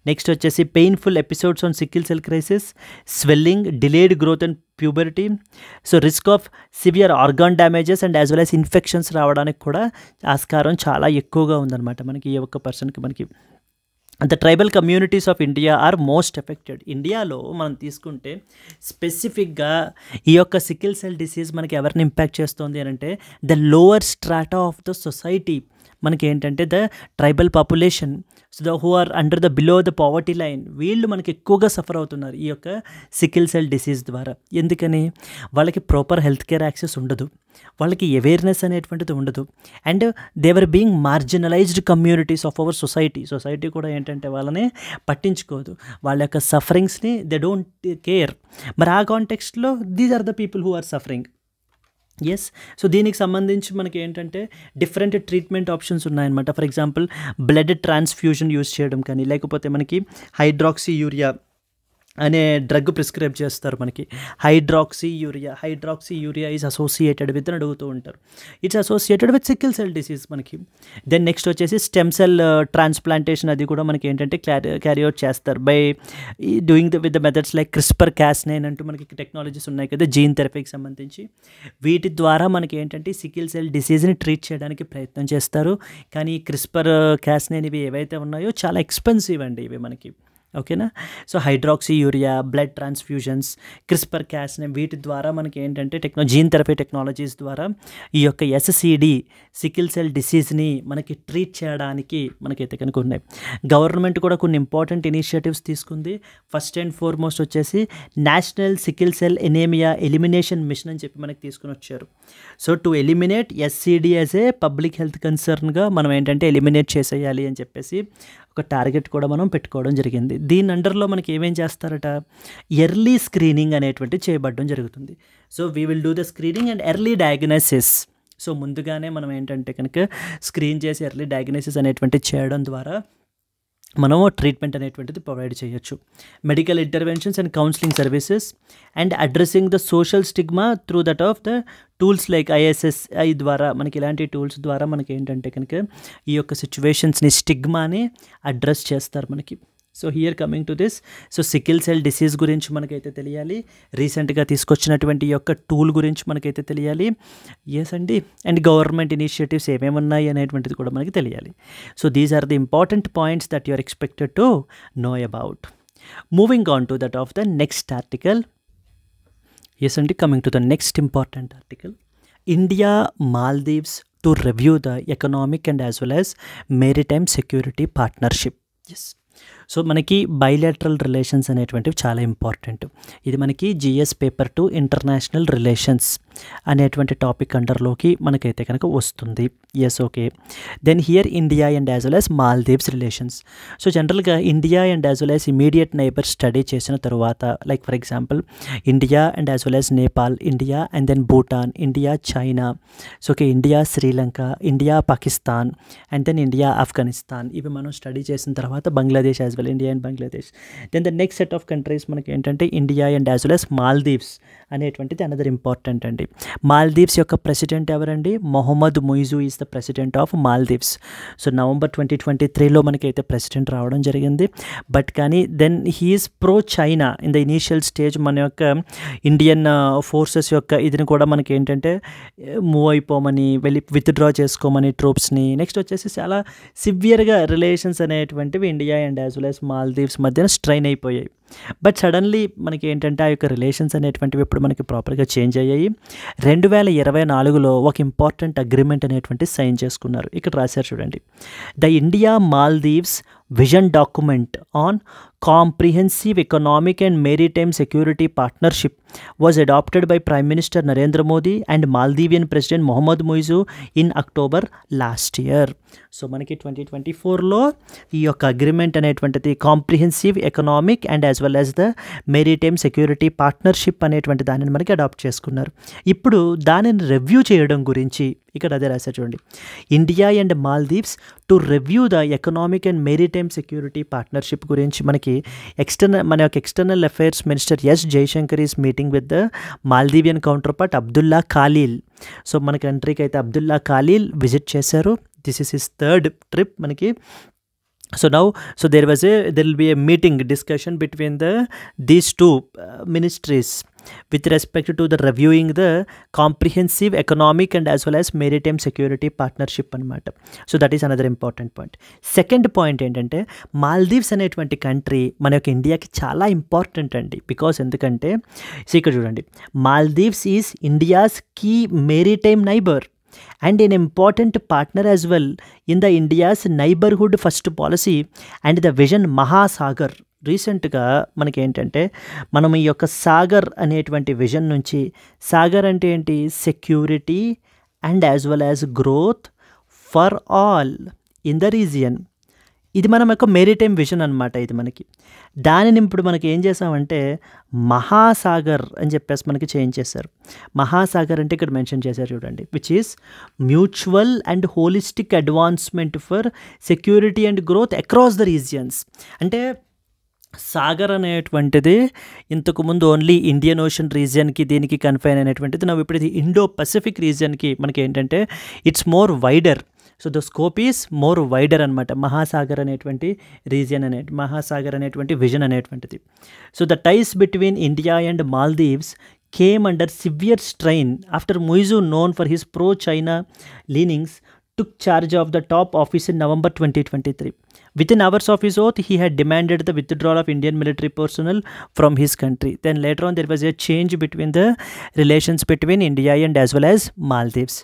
Next వచ్చేసి painful episodes on sickle cell crisis, swelling, delayed growth and puberty. So risk of severe organ damages and as well as infections రావడానికి కూడా ఆస్కారం చాలా ఎక్కువగా ఉందన్నమాట మనకి ఈ ఒక్క పర్సన్కి. మనకి the tribal communities of India are most affected. ఇండియాలో మనం తీసుకుంటే స్పెసిఫిక్గా ఈ యొక్క సికిల్ సెల్ డిసీజ్ మనకి ఎవరిని ఇంపాక్ట్ చేస్తుంది అని అంటే the lower strata of the society. మనకి ఏంటంటే the tribal population, so the who are under the below the poverty line, వీళ్ళు మనకి ఎక్కువగా సఫర్ అవుతున్నారు ఈ యొక్క సికిల్ సెల్ డిసీజ్ ద్వారా. ఎందుకని? వాళ్ళకి ప్రాపర్ హెల్త్ కేర్ యాక్సెస్ ఉండదు, వాళ్ళకి అవేర్నెస్ అనేటువంటిది ఉండదు. And they were being marginalised communities of our society కూడా ఏంటంటే వాళ్ళని పట్టించుకోదు, వాళ్ళ యొక్క సఫరింగ్స్ని దే డోంట్ కేర్. మరి ఆ కాంటెక్స్ట్లో these are the people who are suffering. Yes. So దీనికి సంబంధించి మనకి ఏంటంటే డిఫరెంట్ ట్రీట్మెంట్ ఆప్షన్స్ ఉన్నాయన్నమాట. For example blood transfusion use చేయడం కానీ, లేకపోతే మనకి హైడ్రాక్సీ యూరియా అనే డ్రగ్ ప్రిస్క్రైబ్ చేస్తారు మనకి. Hydroxy urea is associated with అని అడుగుతూ ఉంటారు. It's associated with sickle cell disease మనకి. దెన్ నెక్స్ట్ వచ్చేసి స్టెమ్ సెల్ ట్రాన్స్ప్లాంటేషన్, అది కూడా మనకి ఏంటంటే క్యారీ అవుట్ చేస్తారు by doing with the methods like CRISPR క్యాస్9 అంటూ మనకి టెక్నాలజీస్ ఉన్నాయి కదా జీన్ థెరపీకి సంబంధించి. వీటి ద్వారా మనకి ఏంటంటే సికిల్ సెల్ డిసీజ్ని ట్రీట్ చేయడానికి ప్రయత్నం చేస్తారు. కానీ క్రిస్పర్ క్యాస్9 ఇవి ఏవైతే ఉన్నాయో చాలా ఎక్స్పెన్సివ్ అండి ఇవి మనకి. ఓకేనా. So hydroxy urea, blood transfusions, CRISPR Cas9 వీటి ద్వారా మనకి ఏంటంటే జీన్ థెరపీ టెక్నాలజీస్ ద్వారా ఈ యొక్క ఎస్సిడి సికిల్ సెల్ డిసీజ్ని మనకి ట్రీట్ చేయడానికి మనకైతే కనుక ఉన్నాయి. గవర్నమెంట్ కూడా కొన్ని ఇంపార్టెంట్ ఇనిషియేటివ్స్ తీసుకుంది. ఫస్ట్ అండ్ ఫార్మోస్ట్ వచ్చేసి national sickle cell anemia elimination mission అని చెప్పి మనకి తీసుకుని వచ్చారు. So to eliminate SCD as a public health కన్సర్న్గా మనం ఏంటంటే ఎలిమినేట్ చేసేయాలి అని చెప్పేసి ఒక టార్గెట్ కూడా మనం పెట్టుకోవడం జరిగింది. దీని అండర్లో మనకి ఏమేం చేస్తారట, ఎర్లీ స్క్రీనింగ్ అనేటువంటి చేయబడడం జరుగుతుంది. So we will do the screening and early diagnosis. So ముందుగానే మనం ఏంటంటే కనుక స్క్రీన్ చేసి ఎర్లీ డయాగ్నోసిస్ అనేటువంటి చేయడం ద్వారా మనము ట్రీట్మెంట్ అనేటువంటిది ప్రొవైడ్ చేయొచ్చు. Medical interventions and counselling services and addressing the social stigma through that of the tools like ISSI ద్వారా మనకి ఇలాంటి టూల్స్ ద్వారా మనకి ఏంటంటే కనుక ఈ యొక్క సిచ్యువేషన్స్ని స్టిగ్మాని అడ్రస్ చేస్తారు మనకి. So here coming to this, so sickle cell disease గురించి మనకైతే తెలియాలి. రీసెంట్గా తీసుకొచ్చినటువంటి ఈ యొక్క టూల్ గురించి మనకైతే తెలియాలి. ఎస్ అండి. అండ్ గవర్నమెంట్ ఇనిషియేటివ్స్ ఏమేమి ఉన్నాయి అనేటువంటిది కూడా మనకి తెలియాలి. So these are the important points that you are expected to know about. Moving on to that of the next article. Yes అండి, coming to the next important article. India Maldives to review the economic and as well as maritime security partnership. Yes. So మనకి bilateral relations అనేటువంటివి చాలా important. ఇది మనకి GS paper 2 international relations అనేటువంటి topic అండర్లోకి మనకైతే కనుక వస్తుంది. Yes, okay. Then here India and as well as Maldives relations. So జనరల్గా India and as well as immediate neighbour study చేసిన తర్వాత, like for example India and as well as Nepal, India and then Bhutan, India China, so okay, India Sri Lanka, India Pakistan and then India Afghanistan, ఇవి మనం study చేసిన తర్వాత Bangladesh as well, India and Bangladesh. Then the next set of countries మనకి ఏంటంటే India and as well as Maldives అనేటువంటిది another important అండి. మాల్దీవ్స్ యొక్క president ఎవరండి? Mohamed Muizzu is the president of Maldives. So November 2023లో మనకైతే ప్రెసిడెంట్ రావడం జరిగింది. బట్ కానీ then he's pro China in the initial stage. మన యొక్క ఇండియన్ ఫోర్సెస్ యొక్క ఇదిని కూడా మనకి ఏంటంటే మూవ్ అయిపోమని, వెళ్ళి విత్డ్రా చేసుకోమని ట్రూప్స్ని. నెక్స్ట్ వచ్చేసి చాలా సివియర్గా రిలేషన్స్ అనేటువంటివి India and as well as Maldives మధ్యన స్ట్రైన్ అయిపోయాయి. బట్ సడన్లీ మనకి ఏంటంటే ఆ యొక్క రిలేషన్స్ అనేటువంటివి ఇప్పుడు మనకి ప్రాపర్గా చేంజ్ అయ్యాయి. 2024లో ఒక ఇంపార్టెంట్ అగ్రిమెంట్ అనేటువంటి సైన్ చేసుకున్నారు. ఇక్కడ రాశారు చూడండి, the India Maldives vision document on comprehensive economic and maritime security partnership was adopted by prime minister Narendra Modi and Maldivian president Mohamed Muizzu in October last year. సో మనకి 2024లో ఈ యొక్క అగ్రిమెంట్ అనేటువంటిది comprehensive economic and as well as the maritime security partnership అనేటువంటి దానిని మనకి అడాప్ట్ చేసుకున్నారు. ఇప్పుడు దానిని రివ్యూ చేయడం గురించి ఇక్కడ అదే రాశారు చూడండి, India and Maldives to review the economic and maritime security partnership గురించి మనకి మన యొక్క external affairs minister S Jaishankar is meeting with the Maldivian counterpart Abdulla Khaleel. సో మన కంట్రీకి అయితే అబ్దుల్లా ఖాలీల్ విజిట్ చేశారు. This is his third trip మనకి. So now, so there will be a meeting discussion between these two ministries with respect to the reviewing the comprehensive economic and as well as maritime security partnership anamata. So that is another important point. Second point ఏంటంటే మాల్దీవ్స్ అనేటువంటి country మన యొక్క ఇండియాకి చాలా important అండి. Because ఎందుకంటే ఇక్కడ చూడండి, Maldives is India's key maritime neighbour and an important partner as well in the India's neighborhood first policy and the vision Mahasagar. రీసెంట్గా మనకి ఏంటంటే మనం ఈ యొక్క సాగర్ అనేటువంటి విజన్ నుంచి, సాగర్ అంటే ఏంటి, security and as well as growth for all in the region ఇది మనం ఒక మెరిటైమ్ విజన్ అనమాట. ఇది మనకి దానిని ఇప్పుడు మనకి ఏం చేసామంటే మహాసాగర్ అని చెప్పేసి మనకి చేంజ్ చేశారు. మహాసాగర్ అంటే ఇక్కడ మెన్షన్ చేశారు చూడండి, which is mutual and holistic advancement for security and growth across the regions. అంటే సాగర్ అనేటువంటిది ఇంతకుముందు ఓన్లీ ఇండియన్ ఓషన్ రీజియన్కి దీనికి కన్ఫైన్ అయినటువంటిది. ನಾವು ఇప్పుడు ఇది ఇండో పసిఫిక్ రీజియన్కి మనకి ఏంటంటే it's more wider. So the scope is more wider అనమాట. మహాసాగర్ అనేటువంటి మహాసాగర్ అనేటువంటి విజన్ అనేటువంటిది. So the ties between India and Maldives came under severe strain after Muizu, known for his pro-China leanings, took charge of the top office in November 2023. Within hours of his oath, he had demanded the withdrawal of Indian military personnel from his country. Then later on, there was a change between the relations between India and as well as Maldives.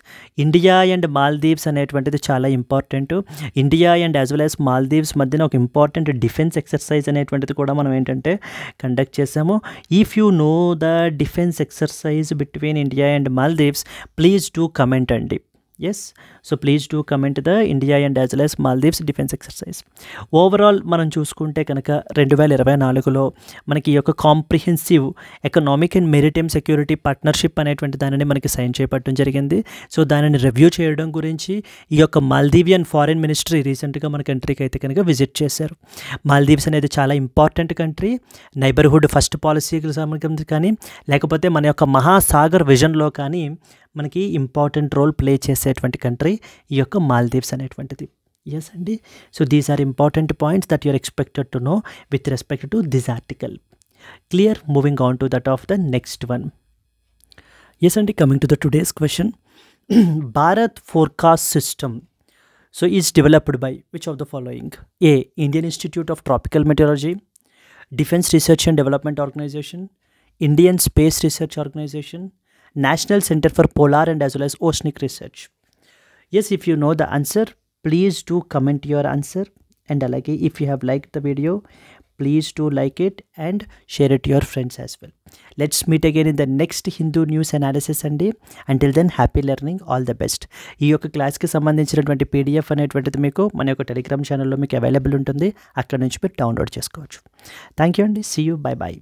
India and Maldives అనేటువంటిది చాలా important. India and as well as Maldives మధ్యన ఒక important defence exercise అనేటువంటిది కూడా మనం ఏంటంటే conduct చేసాము. If you know the defence exercise between India and Maldives, please do comment అండి. Yes, so please do comment the India and as well as Maldives defence exercise. Overall మనం చూసుకుంటే కనుక 2024లో మనకి ఈ యొక్క comprehensive economic and maritime security partnership అనేటువంటి దానిని మనకి సైన్ చేయబడటం జరిగింది. సో దానిని రివ్యూ చేయడం గురించి ఈ యొక్క మాల్దీవియన్ ఫారిన్ మినిస్ట్రీ రీసెంట్గా మన కంట్రీకి అయితే కనుక విజిట్ చేశారు. మాల్దీవ్స్ అనేది చాలా ఇంపార్టెంట్ కంట్రీ. నైబర్హుడ్ ఫస్ట్ పాలసీకి సంబంధించి కానీ లేకపోతే మన యొక్క మహాసాగర్ విజన్లో కానీ మనకి ఇంపార్టెంట్ రోల్ ప్లే చేసేటువంటి కంట్రీ ఈ యొక్క మాల్దీవ్స్ అనేటువంటిది. ఎస్ అండి, so these are important points that you're expected to know with respect to this article. Clear? Moving on to that of the next one. Yes అండి, coming to the today's question. Bharat forecast system so is developed by which of the following? A, Indian institute of tropical meteorology, defence research and development organisation, Indian space research organisation, National Center for Polar and as well as Oceanic Research. Yes, if you know the answer, please do comment your answer. And if you have liked the video, please do like it and share it to your friends as well. Let's meet again in the next Hindu news analysis Sunday. Until then, happy learning, all the best. ఈ యొక్క క్లాస్కి సంబంధించినటువంటి PDF అనేటువంటిది మీకు మన యొక్క Telegram ఛానల్లో మీకు అవైలబుల్ ఉంటుంది. అక్కడ నుంచి మీరు డౌన్లోడ్ చేసుకోవచ్చు. థ్యాంక్ యూ అండి. See you. Bye bye.